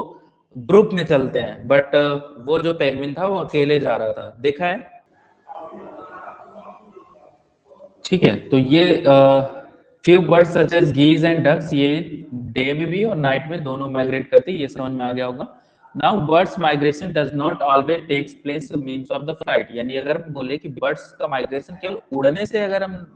ग्रुप में चलते हैं, बट वो जो पेंगुइन था वो अकेले जा रहा था, देखा है, ठीक है। तो ये few birds such as geese and ducks ये डे में भी और नाइट में दोनों माइग्रेट करते हैं, ये समझ में आ गया होगा। Now birds migration does not always takes place means of the flight, यानी अगर हम बोले कि बर्ड्स का माइग्रेशन केवल उड़ने से, अगर हम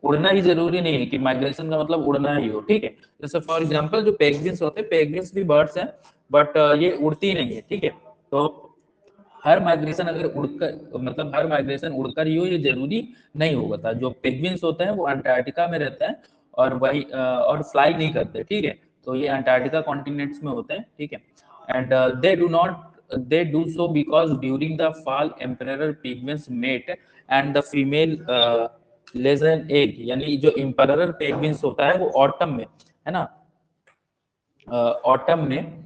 उड़ना ही जरूरी नहीं है कि माइग्रेशन का मतलब उड़ना ही हो, ठीक है। जैसे फॉर एग्जांपल जो पेंगुइन्स होते हैं, पेंगुइन्स भी बर्ड्स हैं, बट ये उड़ती नहीं है, ठीक है। तो हर माइग्रेशन अगर उड़कर मतलब हर माइग्रेशन उड़कर ही हो ये जरूरी नहीं होगा था। जो पेंगुइन्स होते हैं वो अंटार्कटिका में रहते हैं और वही और फ्लाई नहीं करते, ठीक है। तो ये अंटार्कटिका कॉन्टिनेंट्स में होते हैं, ठीक है। And they do so because during the fall emperor penguins mate and the female lays an egg, यानी जो एम्परर पेंगुइन्स होता है वो ऑटम में, है ना, ऑटम में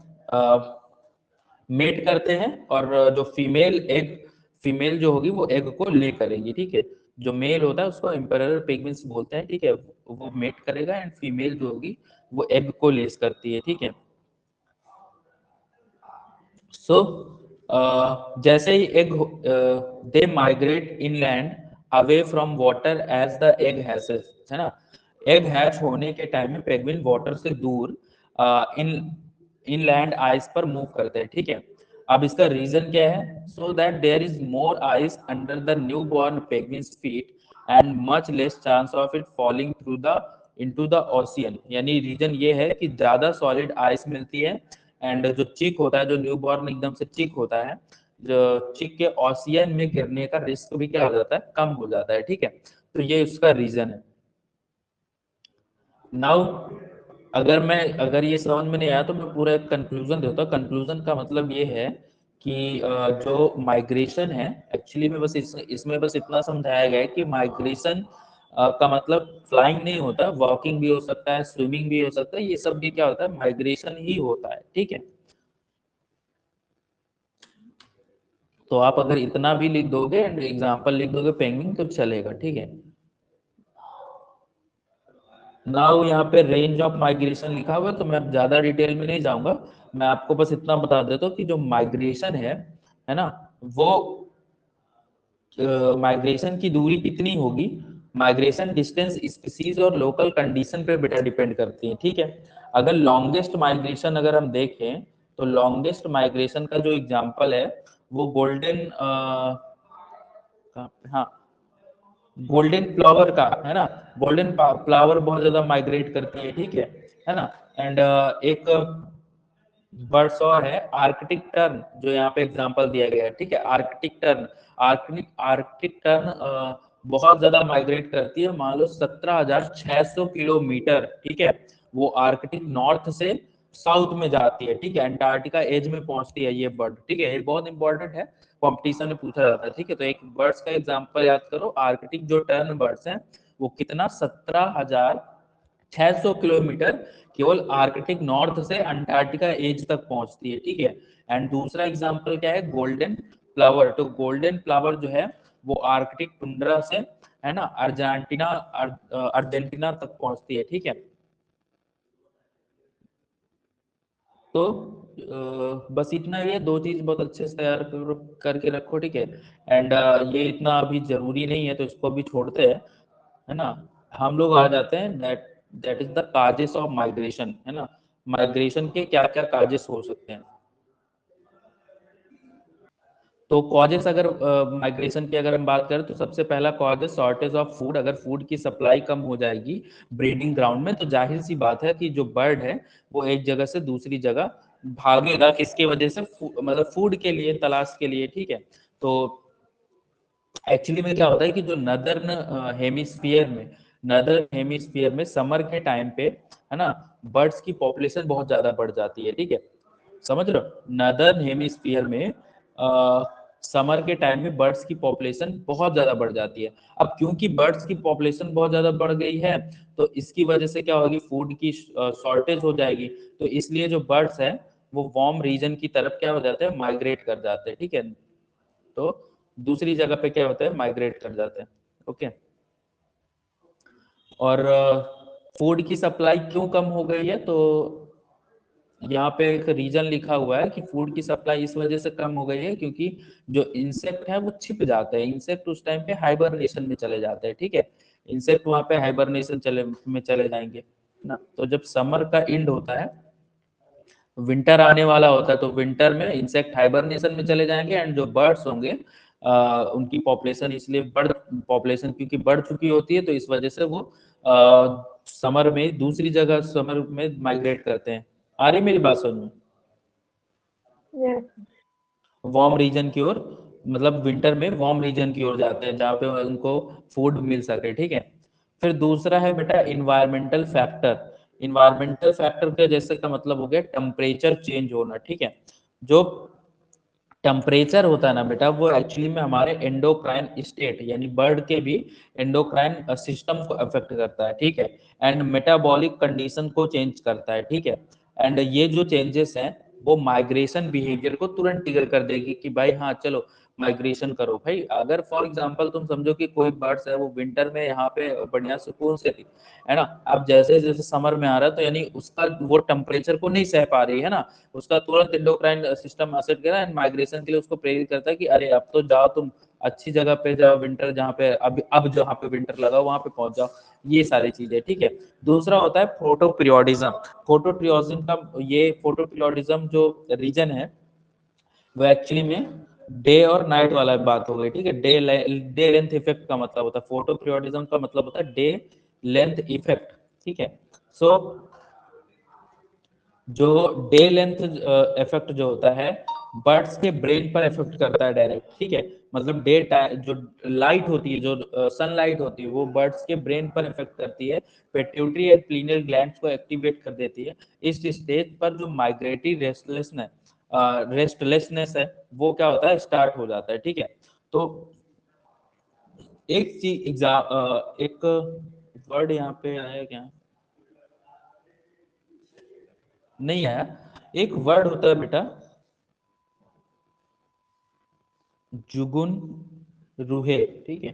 मेट करते हैं, और जो फीमेल जो होगी वो एग को ले करेगी, ठीक है। जो मेल होता है उसको एम्परर पेंगुइन्स बोलते हैं, ठीक है। वो मेट करेगा एंड फीमेल जो होगी वो एग को लेस करती है, ठीक है। सो जैसे ही egg they migrate inland away from water as the egg hatches, है ना। एग हैच होने के टाइम में पेंगुइन वाटर से दूर इन इनलैंड आइस पर मूव करते हैं, ठीक है। अब इसका रीजन क्या है? So that there is more ice under the new born penguins feet and much less chance of it falling through the into the ocean, यानी रीजन ये है कि ज्यादा सॉलिड आइस मिलती है एंड जो चिक होता है, जो न्यू बॉर्न एकदम से चिक होता है, जो चिक के ओशियन में गिरने का रिस्क भी क्या हो जाता है, कम हो जाता है, ठीक है। तो ये उसका रीजन है। नाउ अगर ये समझ में नहीं आया तो मैं पूरा एक कंक्लूजन देता हूँ। कंक्लूजन का मतलब ये है कि जो माइग्रेशन है एक्चुअली में बस इसमें बस इतना समझाया गया है कि माइग्रेशन का मतलब फ्लाइंग नहीं होता, वॉकिंग भी हो सकता है, स्विमिंग भी हो सकता है, ये सब भी क्या होता है, माइग्रेशन ही होता है, ठीक है। तो आप अगर इतना भी लिख दोगे एंड एग्जाम्पल लिख दोगे पेंगुइन तो चलेगा, ठीक है। नाउ यहाँ पे रेंज ऑफ माइग्रेशन लिखा हुआ है, तो मैं ज्यादा डिटेल में नहीं जाऊंगा। मैं आपको बस इतना बता देता हूँ कि जो माइग्रेशन है ना, वो माइग्रेशन की दूरी कितनी होगी, माइग्रेशन डिस्टेंस स्पीसीज और लोकल कंडीशन पे बेटा डिपेंड करती है, ठीक है। अगर लॉन्गेस्ट माइग्रेशन अगर हम देखें तो लॉन्गेस्ट माइग्रेशन का जो एग्जांपल है वो गोल्डन, हाँ, गोल्डन फ्लावर का, है ना, गोल्डन फ्लावर बहुत ज्यादा माइग्रेट करती है ना। एंड एक बर्ड्स और है आर्कटिक टर्न, जो यहाँ पे एग्जांपल दिया गया है, ठीक है। आर्कटिक टर्न, आर्कटिक टर्न बहुत ज्यादा माइग्रेट करती है, मान लो 17,600 किलोमीटर, ठीक है। वो आर्कटिक नॉर्थ से साउथ में जाती है, ठीक है, अंटार्कटिका एज में पहुंचती है ये बर्ड, ठीक है। ये बहुत इंपॉर्टेंट है, कॉम्पिटिशन में पूछा जाता है, ठीक है। तो एक बर्ड्स का एग्जांपल याद करो, आर्कटिक जो टर्न बर्ड्स हैं वो कितना, 17,600 किलोमीटर केवल आर्कटिक नॉर्थ से अंटार्कटिका एज तक पहुंचती है, ठीक है। एंड दूसरा एग्जांपल क्या है, गोल्डन फ्लावर। तो गोल्डन फ्लावर जो है वो आर्कटिक टुंड्रा से, है ना, अर्जेंटीना तक पहुंचती है, ठीक है। तो बस इतना ही है, दो चीज बहुत अच्छे से तैयार करके रखो, ठीक है। एंड ये इतना अभी जरूरी नहीं है तो इसको भी छोड़ते हैं, है ना। हम लोग आ जाते हैं that that is the causes of migration, है ना। माइग्रेशन के क्या क्या काजेस हो सकते हैं। तो कॉजेस, अगर माइग्रेशन की अगर हम बात करें तो सबसे पहला कॉज है शॉर्टेज ऑफ फूड। अगर फूड की सप्लाई कम हो जाएगी ब्रीडिंग ग्राउंड में, तो जाहिर सी बात है कि जो बर्ड है वो एक जगह से दूसरी जगह भागेगा, किसकी वजह से, मतलब फूड के लिए, तलाश के लिए, ठीक है। तो एक्चुअली में क्या होता है कि जो नदर्न हेमिस्फीयर में समर के टाइम पे, है ना, बर्ड्स की पॉपुलेशन बहुत ज्यादा बढ़ जाती है, ठीक है। समझ रहे हो, नदर्न हेमिस्फीयर में समर के टाइम में बर्ड्स की पॉपुलेशन बहुत ज्यादा बढ़ जाती है। अब क्योंकि बर्ड्स की पॉपुलेशन बहुत ज्यादा बढ़ गई है, तो इसकी वजह से क्या होगी, फूड की शॉर्टेज हो जाएगी। तो इसलिए जो बर्ड्स है वो वार्म रीजन की तरफ क्या हो जाते हैं, माइग्रेट कर जाते हैं, ठीक है। तो दूसरी जगह पे क्या होता है, माइग्रेट कर जाते हैं, ओके। और फूड की सप्लाई क्यों कम हो गई है, तो यहाँ पे एक रीजन लिखा हुआ है कि फूड की सप्लाई इस वजह से कम हो गई है क्योंकि जो इंसेक्ट है वो छिप जाते हैं। इंसेक्ट उस टाइम पे हाइबरनेशन में चले जाते हैं, ठीक है। इंसेक्ट वहां पे हाइबरनेशन चले जाएंगे ना। तो जब समर का एंड होता है, विंटर आने वाला होता है, तो विंटर में इंसेक्ट हाइबरनेशन में चले जाएंगे एंड जो बर्ड्स होंगे उनकी पॉपुलेशन, इसलिए बढ़ पॉपुलेशन क्योंकि बढ़ चुकी होती है, तो इस वजह से वो समर में दूसरी जगह, समर में माइग्रेट करते हैं। आ रही मेरी बात समझ में, Yes. वार्म रीजन की ओर, मतलब विंटर में वार्म रीजन की ओर जाते हैं जहाँ पे उनको फूड मिल सके, ठीक है। फिर दूसरा है बेटा इन्वायरमेंटल फैक्टर। इन्वायरमेंटल फैक्टर के जैसे का मतलब हो गया टेम्परेचर चेंज होना, ठीक है। जो टेम्परेचर होता है ना बेटा, वो एक्चुअली में हमारे एंडोक्राइन स्टेट यानी बर्ड के भी एंडोक्राइन सिस्टम को अफेक्ट करता है, ठीक है। एंड मेटाबॉलिक कंडीशन को चेंज करता है, ठीक है। एंड ये जो चेंजेस हैं वो माइग्रेशन बिहेवियर को तुरंत ट्रिगर कर देगी कि भाई हाँ चलो माइग्रेशन करो भाई। अगर फॉर एग्जांपल तुम समझो कि कोई बर्ड्स है वो विंटर में यहाँ पे बढ़िया सुकून से थी, है ना, अब जैसे जैसे समर में आ रहा है तो यानी उसका वो टेम्परेचर को नहीं सह पा रही है ना, उसका तुरंत एंडोक्राइन सिस्टम असर करा एंड माइग्रेशन के लिए उसको प्रेरित करता है कि अरे अब तो जाओ तुम अच्छी जगह पे जाओ, विंटर जहाँ पे अब जहाँ पे विंटर लगा वहां पे पहुंच जाओ। ये सारी चीजें, ठीक है। दूसरा होता है फोटोपीरियोडिज्म। फोटोपीरियोडिज्म का, ये फोटोपीरियोडिज्म जो रीजन है वो एक्चुअली में डे और नाइट वाला बात हो गई, ठीक है। डे लेंथ इफेक्ट का मतलब होता है, फोटो पीरियोडिज्म का मतलब होता है डे लेंथ इफेक्ट, ठीक है। सो जो डे लेंथ इफेक्ट जो होता है बर्ड्स के ब्रेन पर इफेक्ट करता है डायरेक्ट, ठीक है। मतलब डे जो लाइट होती है, जो सनलाइट होती है, वो बर्ड्स के ब्रेन पर इफेक्ट करती है, पेट्यूटरी एंड प्लीनल ग्लैंड्स को एक्टिवेट कर देती है। इस स्टेज पर जो माइग्रेटरी रेस्टलेसनेस है वो क्या होता है, स्टार्ट हो जाता है, ठीक है। तो एक चीज एक वर्ड यहाँ पे आया क्या, नहीं आया। एक वर्ड होता है बेटा जुगुन रूहे, ठीक है।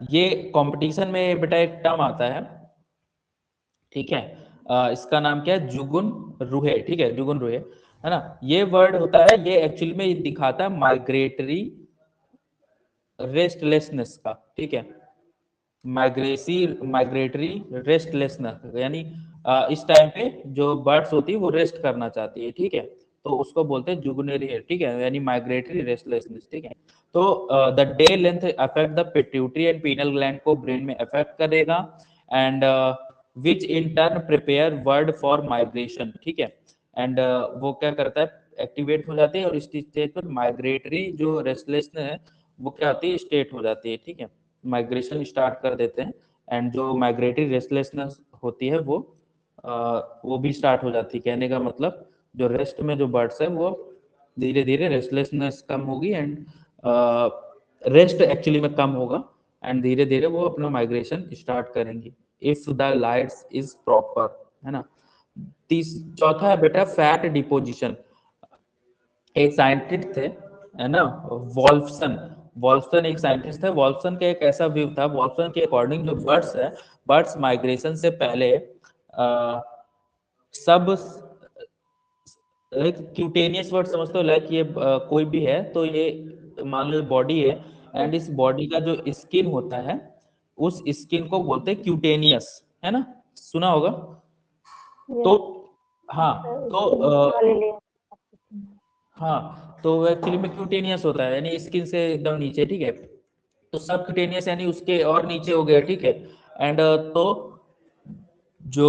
ये कंपटीशन में बेटा एक टर्म आता है, ठीक है। इसका नाम क्या है, जुगुन रूहे, ठीक है, जुगुन रूहे, है ना। ये वर्ड होता है, ये एक्चुअली में दिखाता है माइग्रेटरी रेस्टलेसनेस का, ठीक है। माइग्रेटरी रेस्टलेसनेस यानी इस टाइम पे जो बर्ड्स होती है वो रेस्ट करना चाहती है, ठीक है। तो उसको बोलते हैं जुगुनरी हेड, ठीक है, यानी माइग्रेटरी रेस्टलेसनेस, ठीक है। तो the day length affect the pituitary and penal gland को ब्रेन में अफेक्ट करेगा, and which in turn prepare word for migration, ठीक है। एंड वो क्या करता है, एक्टिवेट हो जाती है, और इस स्टेज पर माइग्रेटरी जो रेस्टलेसनेस है वो क्या होती है, स्टेट हो जाती है, ठीक है। माइग्रेशन स्टार्ट कर देते हैं, एंड जो माइग्रेटरी रेस्टलेसनेस होती है वो भी स्टार्ट हो जाती है। कहने का मतलब जो रेस्ट में जो बर्ड्स है वो धीरे धीरे रेस्टलेसनेस कम होगी, एंड रेस्ट एक्चुअली में कम होगा, एंड धीरे धीरे वो अपना माइग्रेशन स्टार्ट करेंगी if the lights is proper, है ना। चौथा है बेटा फैट डिपोजिशन। एक साइंटिस्ट थे, है ना, वॉल्फसन। वॉल्फसन एक साइंटिस्ट है। वॉल्फसन का एक ऐसा व्यू था, वॉल्फसन के अकॉर्डिंग जो बर्ड्स है, बर्ड्स माइग्रेशन से पहले सब एक क्यूटेनियस वर्ड समझते हो, लाइक ये कोई भी है तो ये मान लो बॉडी है, एंड इस बॉडी का जो स्किन होता है उस स्किन को बोलते हैं क्यूटेनियस, है ना, सुना होगा। तो हाँ, तो हाँ, तो एक्चुअली में क्यूटेनियस होता है, यानी स्किन से एकदम नीचे, ठीक है। तो सब क्यूटेनियस यानी उसके और नीचे हो गया, ठीक है। एंड तो जो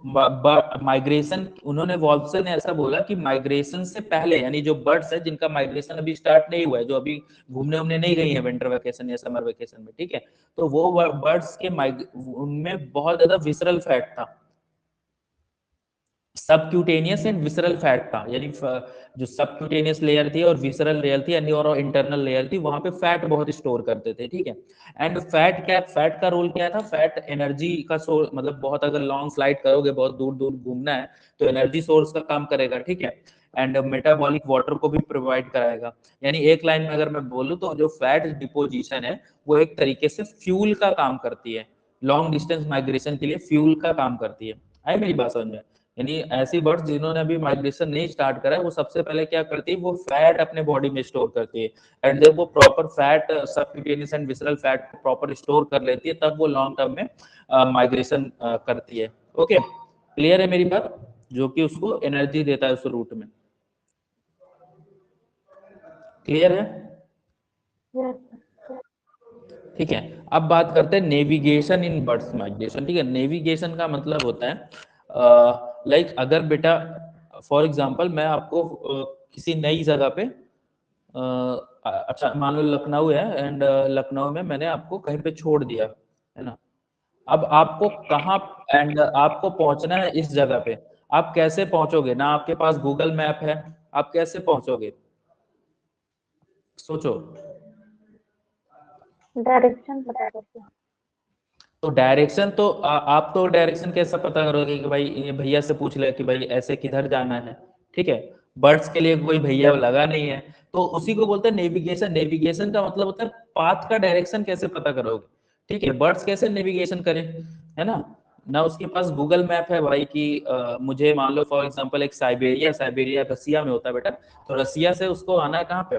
माइग्रेशन, उन्होंने वॉल्सन ने ऐसा बोला कि माइग्रेशन से पहले, यानी जो बर्ड्स है जिनका माइग्रेशन अभी स्टार्ट नहीं हुआ है, जो अभी घूमने उमने नहीं गई है विंटर वेकेशन या समर वेकेशन में, ठीक है, तो वो बर्ड्स के उनमें बहुत ज्यादा विसरल फैट था, सबक्यूटेनियस एंड विसरल फैट था, यानी जो सबक्यूटेनियस लेयर थी और विसरल लेयर थी, यानी और इंटरनल लेयर थी, वहां पे फैट बहुत स्टोर करते थे, ठीक है। एंड फैट का रोल क्या था, फैट एनर्जी का सोर्स, मतलब बहुत अगर लॉन्ग फ्लाइट करोगे, बहुत दूर दूर घूमना है तो एनर्जी सोर्स का काम करेगा, ठीक है। एंड मेटाबॉलिक वाटर को भी प्रोवाइड कराएगा। यानी एक लाइन में अगर मैं बोलूं तो जो फैट डिपोजिशन है वो एक तरीके से फ्यूल का काम करती है, लॉन्ग डिस्टेंस माइग्रेशन के लिए फ्यूल का काम करती है। आई मेरी बात समझ में। यानी ऐसी बर्ड्स जिन्होंने अभी माइग्रेशन नहीं स्टार्ट करा है वो सबसे पहले क्या करती है, वो फैट अपने बॉडी में स्टोर करती है, एंड जब वो proper fat subcutaneous and visceral fat को प्रॉपर स्टोर कर लेती है तब वो लॉन्ग टर्म में माइग्रेशन करती है। ओके, क्लियर है मेरी बात, जो कि उसको एनर्जी देता है उस रूट में। क्लियर है? ठीक है, अब बात करते हैं नेविगेशन इन बर्ड्स माइग्रेशन, ठीक है। नेविगेशन का मतलब होता है लाइक अगर बेटा फॉर एग्जांपल मैं आपको किसी नई जगह पे अच्छा मान लो लखनऊ है, एंड लखनऊ में मैंने आपको कहीं पे छोड़ दिया, है ना। अब आपको कहाँ, एंड आपको पहुंचना है इस जगह पे, आप कैसे पहुंचोगे ना, आपके पास गूगल मैप है, आप कैसे पहुंचोगे, सोचो। डायरेक्शन पता करते हैं। तो डायरेक्शन तो आप तो डायरेक्शन कैसा पता करोगे कि भाई ये भैया से पूछ ले कि भाई ऐसे किधर जाना है, ठीक है। बर्ड्स के लिए कोई भैया लगा नहीं है, तो उसी को बोलते हैं नेविगेशन। नेविगेशन का मतलब होता है पाथ का डायरेक्शन कैसे पता करोगे, ठीक है। बर्ड्स कैसे नेविगेशन करें, है ना, ना उसके पास गूगल मैप है भाई कि मुझे मान लो फॉर एग्जांपल एक साइबेरिया, साइबेरिया रसिया में होता है बेटा, तो रसिया से उसको आना है कहाँ पे,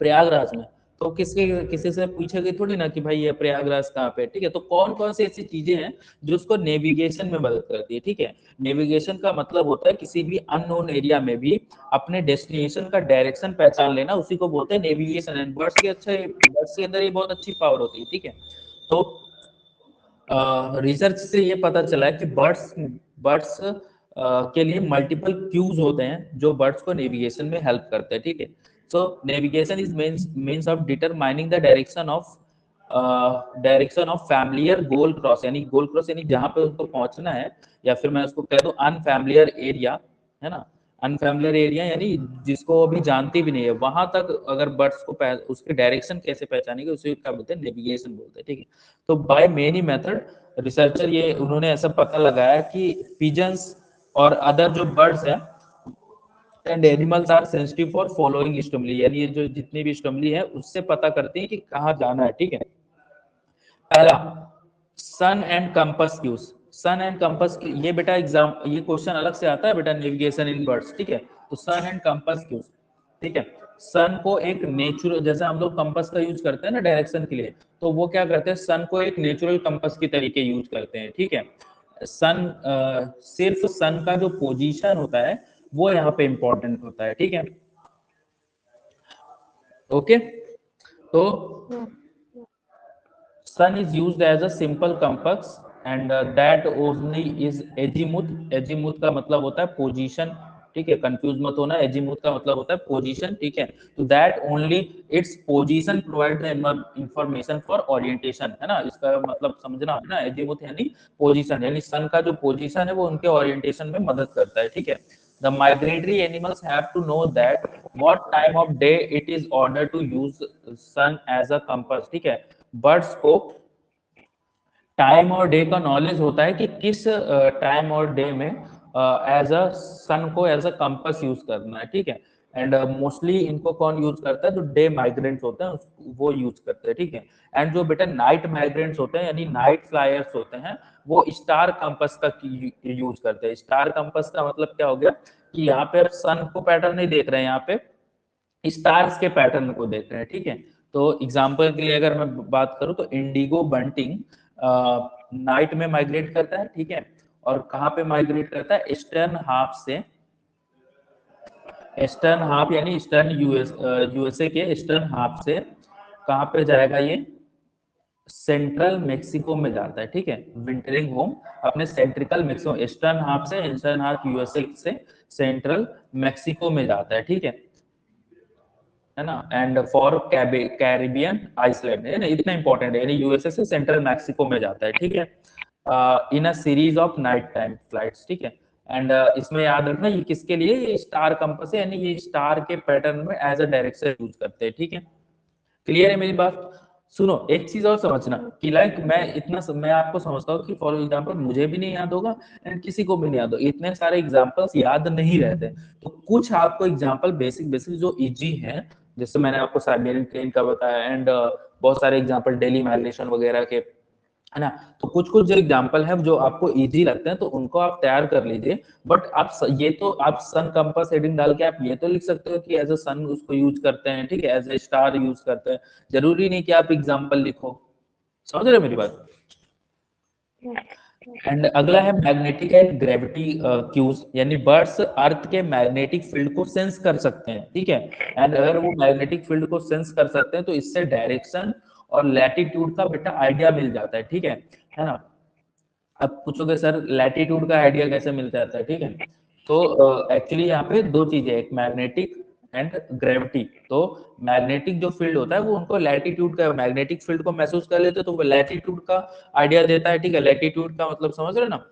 प्रयागराज में। तो किसी से पूछेगी थोड़ी ना कि भाई ये प्रयागराज कहाँ पे, ठीक है। तो कौन कौन सी ऐसी चीजें हैं जो उसको नेविगेशन में मदद करती है, ठीक है। नेविगेशन का मतलब होता है किसी भी अननोन एरिया में भी अपने डेस्टिनेशन का डायरेक्शन पहचान लेना, उसी को बोलते हैं नेविगेशन। एंड बर्ड्स के अंदर ये बहुत अच्छी पावर होती है, ठीक है। तो रिसर्च से ये पता चला है कि बर्ड्स बर्ड्स के लिए मल्टीपल क्यूज होते हैं जो बर्ड्स को नेविगेशन में हेल्प करते हैं, ठीक है। So navigation is means of determining the direction of familiar goal cross, यानी गोल क्रॉस यानी जहां पे उनको पहुंचना है, या फिर मैं उसको कह दूं अनफैमिलियर एरिया, है ना। अनफैमिलियर एरिया यानी जिसको अभी जानती भी नहीं है, वहां तक अगर बर्ड्स को उसके डायरेक्शन कैसे पहचानेंगे उसे क्या बोलते हैं, नेविगेशन बोलते हैं, ठीक है। तो बाय मेनी मेथड रिसर्चर ये उन्होंने ऐसा पता लगाया कि पिजन्स और अदर जो बर्ड्स है and animals are sensitive for following stimuli, यानी ये जो जितनी भी स्टिमुली है उससे पता करते हैं कि कहाँ जाना है, ठीक है। पहला, sun and compass cues. Sun and compass, ये बेटा एग्जाम, ये क्वेश्चन अलग से आता है बेटा, नेविगेशन इन बर्ड्स, ठीक है। तो सन एंड कंपास क्यूज, ठीक है। सन को एक नेचुरल, जैसे हम लोग कंपास का यूज करते हैं ना डायरेक्शन के लिए, तो वो क्या करते हैं, सन को एक नेचुरल कंपास की तरीके यूज करते हैं, ठीक है। सन सिर्फ सन का जो पोजीशन होता है वो यहाँ पे इंपॉर्टेंट होता है, ठीक है। ओके, तो sun is used as a simple compass and that only is azimuth। azimuth का मतलब होता है पोजीशन, ठीक है, कंफ्यूज मत होना, azimuth का मतलब होता है पोजीशन, ठीक है। तो that only its position provide the information for orientation, है ना, इसका मतलब समझना है ना, azimuth यानी पोजीशन, यानी सन का जो पोजीशन है वो उनके ओरिएंटेशन में मदद करता है, ठीक है। The migratory animals have to know that what time of day it is order to use sun as a compass, ठीक है। बर्ड्स को टाइम और डे का नॉलेज होता है कि किस टाइम और डे में एज अ सन को एज अ कंपास यूज करना है, ठीक है। एंड मोस्टली इनको कौन यूज करता है, जो डे माइग्रेंट्स होते हैं वो यूज करते हैं, ठीक है। एंड जो बेटा नाइट माइग्रेंट्स होते हैं यानी नाइट फ्लायर्स होते हैं वो स्टार कंपास का यूज करते हैं। स्टार कंपास का मतलब क्या हो गया कि यहाँ पे सन को पैटर्न नहीं देख रहे हैं, यहाँ पे स्टार्स के पैटर्न को देख रहे हैं, ठीक है। तो एग्जांपल के लिए अगर मैं बात करूं तो इंडिगो बंटिंग नाइट में माइग्रेट करता है, ठीक है। और कहाँ पे माइग्रेट करता है, ईस्टर्न हाफ से, ईस्टर्न हाफ यानी ईस्टर्न यूएसए के ईस्टर्न हाफ से कहाँ पे जाएगा ये, सेंट्रल मेक्सिको में जाता है, ठीक है। विंटरिंग होम अपने सेंट्रिकल मेक्सिको, ईस्टर्न हाफ से, ईस्टर्न हाफ यूएसए से सेंट्रल मेक्सिको में जाता है, ठीक है ना। एंड फॉर कैरिबियन आइसलैंड, है ना, इतना इंपॉर्टेंट है, यानी यूएसए से सेंट्रल मैक्सिको में जाता है, ठीक है। In a series of night time flights, ठीक है। एंड इसमें याद रखना ये किसके लिए, ये स्टार कंपास है, यानी ये स्टार के पैटर्न में एज अ डायरेक्शन यूज करते हैं, ठीक है। क्लियर है मेरी बात। सुनो एक चीज और समझना कि लाइक मैं आपको समझता हूँ कि फॉर एग्जांपल मुझे भी नहीं याद होगा एंड किसी को भी नहीं याद होगा, इतने सारे एग्जांपल्स याद नहीं रहते। तो कुछ आपको एग्जांपल बेसिक बेसिक जो इजी है, जैसे मैंने आपको साइबेरियन ट्रेन का बताया एंड बहुत सारे एग्जांपल डेली माइग्रेशन वगैरह के, है ना। तो कुछ कुछ जो एग्जांपल है जो आपको इजी लगते हैं तो उनको आप तैयार कर लीजिए। बट ये तो आप सन कंपास हेडिंग डाल के आप ये तो लिख सकते हो कि एज अ सन उसको यूज करते हैं, ठीक है, एज ए स्टार यूज करते हैं, जरूरी नहीं कि आप एग्जांपल लिखो। समझ रहे हो मेरी बात। एंड अगला है मैग्नेटिक एंड ग्रेविटी क्यूज, यानी बर्ड्स अर्थ के मैग्नेटिक फील्ड को सेंस कर सकते हैं, ठीक है। एंड अगर वो मैग्नेटिक फील्ड को सेंस कर सकते हैं तो इससे डायरेक्शन और लैटिट्यूड का बेटा आइडिया मिल जाता है ना। अब पूछोगे सर लैटिट्यूड का आइडिया कैसे मिल जाता है, ठीक है। तो एक्चुअली यहाँ पे दो चीजें, एक मैग्नेटिक एंड ग्रेविटी। तो मैग्नेटिक जो फील्ड होता है वो उनको लैटिट्यूड का, मैग्नेटिक फील्ड को महसूस कर लेते तो वो लैटिट्यूड का आइडिया देता है, ठीक है। लैटिट्यूड का मतलब समझ रहे हो ना,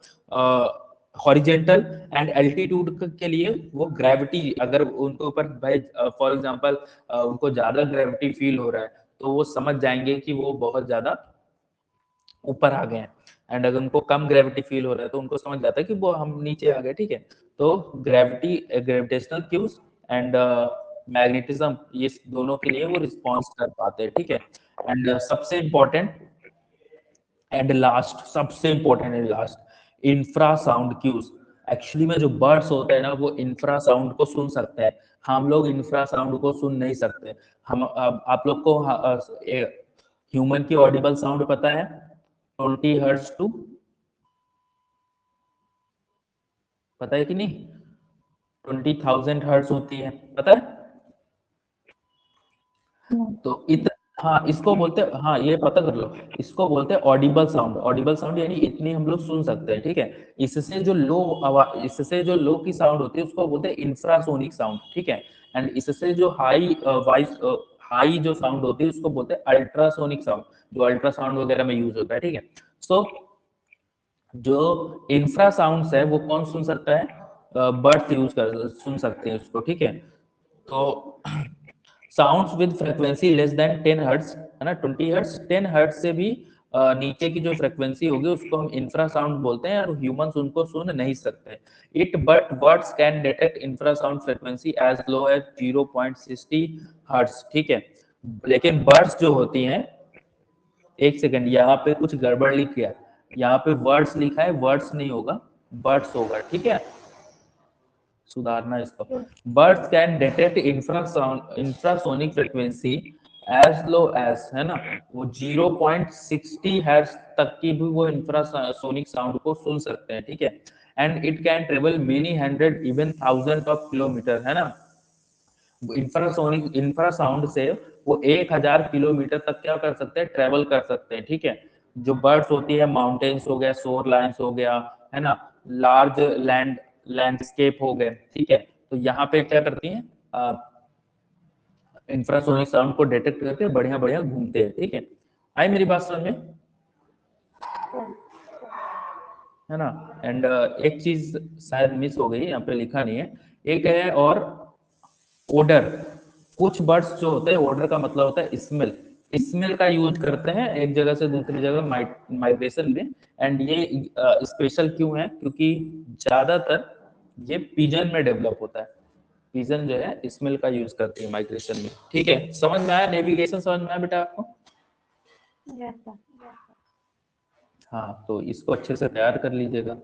हॉरिजेंटल एंड एल्टीट्यूड के लिए वो ग्रेविटी, अगर उनके ऊपर भाई फॉर एग्जांपल उनको ज्यादा ग्रेविटी फील हो रहा है तो वो समझ जाएंगे कि वो बहुत ज्यादा ऊपर आ गए हैं। एंड अगर उनको कम ग्रेविटी फील हो रहा है तो उनको समझ जाता है कि वो हम नीचे आ गए, ठीक है। तो gravity, gravitational cues and magnetism, ये दोनों के लिए वो रिस्पॉन्स कर पाते हैं, ठीक है। एंड सबसे इंपॉर्टेंट एंड लास्ट, सबसे important and last, infrasound cues. Actually में जो बर्ड्स होते हैं ना वो इंफ्रासाउंड को सुन सकते हैं, हम लोग इंफ्रासाउंड को सुन नहीं सकते। हम आप लोग को ह्यूमन की ऑडिबल साउंड पता है 20 हर्ट्ज टू, पता है कि नहीं, 20,000 हर्ट्ज होती है, पता है। तो हाँ इसको बोलते हैं, हाँ ये पता कर लो, इसको बोलते हैं ऑडिबल साउंड। ऑडिबल साउंड यानी इतनी हम लोग सुन सकते हैं, ठीक है। इससे जो लो की साउंड होती है उसको बोलते हैं इंफ्रासोनिक साउंड, ठीक है। एंड इससे जो हाई वॉइस, हाई जो साउंड होती है उसको बोलते हैं अल्ट्रासोनिक साउंड, जो अल्ट्रासाउंड वगैरह में यूज होता है, ठीक है। सो जो इंफ्रासाउंड्स है वो कौन सुन सकता है, बर्ड्स सुन सकते हैं उसको, ठीक है। तो sounds with frequency less than 10 hertz, है ना, 20 हर्ट्ज, 10 हर्ट्ज से भी नीचे की जो फ्रीक्वेंसी होगी उसको हम इंफ्रासाउंड बोलते हैं और ह्यूमंस उनको सुन नहीं सकते। It but birds can detect infrasound frequency as low as 0.60 hertz, ठीक है। लेकिन बर्ड्स जो होती हैं, एक सेकंड यहाँ पे कुछ गड़बड़ लिख गया, यहाँ पे वर्ड्स लिखा है, वर्ड्स नहीं होगा, बर्ड्स होगा, ठीक है, सुधारना इसको। Birds can detect infrasonic frequency as low as, है ना, वो 0.60 हर्ट्ज तक की भी वो इंफ्रासोनिक साउंड को सुन सकते हैं, ठीक है। And it can travel many hundred even thousand of kilometre, है ना। इंफ्रासाउंड से वो 1000 किलोमीटर तक क्या कर सकते हैं, ट्रेवल कर सकते हैं, ठीक है। जो बर्ड्स होती है, माउंटेन्स हो गया, शोर लाइन्स हो गया, है ना, लार्ज लैंडस्केप हो गए, ठीक है। तो यहाँ पे क्या करती हैं, इंफ्रासोनिक साउंड को डिटेक्ट करके बढ़िया बढ़िया घूमते हैं, ठीक है। आई मेरी बात समझ में, है ना। एंड एक चीज शायद मिस हो गई, यहाँ पे लिखा नहीं है, एक है और ओडर। कुछ बर्ड्स जो होते हैं, ओडर का मतलब होता है स्मेल, स्मेल का यूज करते हैं एक जगह से दूसरी जगह माइग्रेशन में। एंड ये स्पेशल क्यों है, क्योंकि ज्यादातर ये पिजन में डेवलप होता है। पिजन जो है स्मेल का यूज करती है माइग्रेशन में, ठीक है। समझ में आया, नेविगेशन समझ में आया बेटा आपको? Yes sir. हाँ, तो इसको अच्छे से तैयार कर लीजिएगा।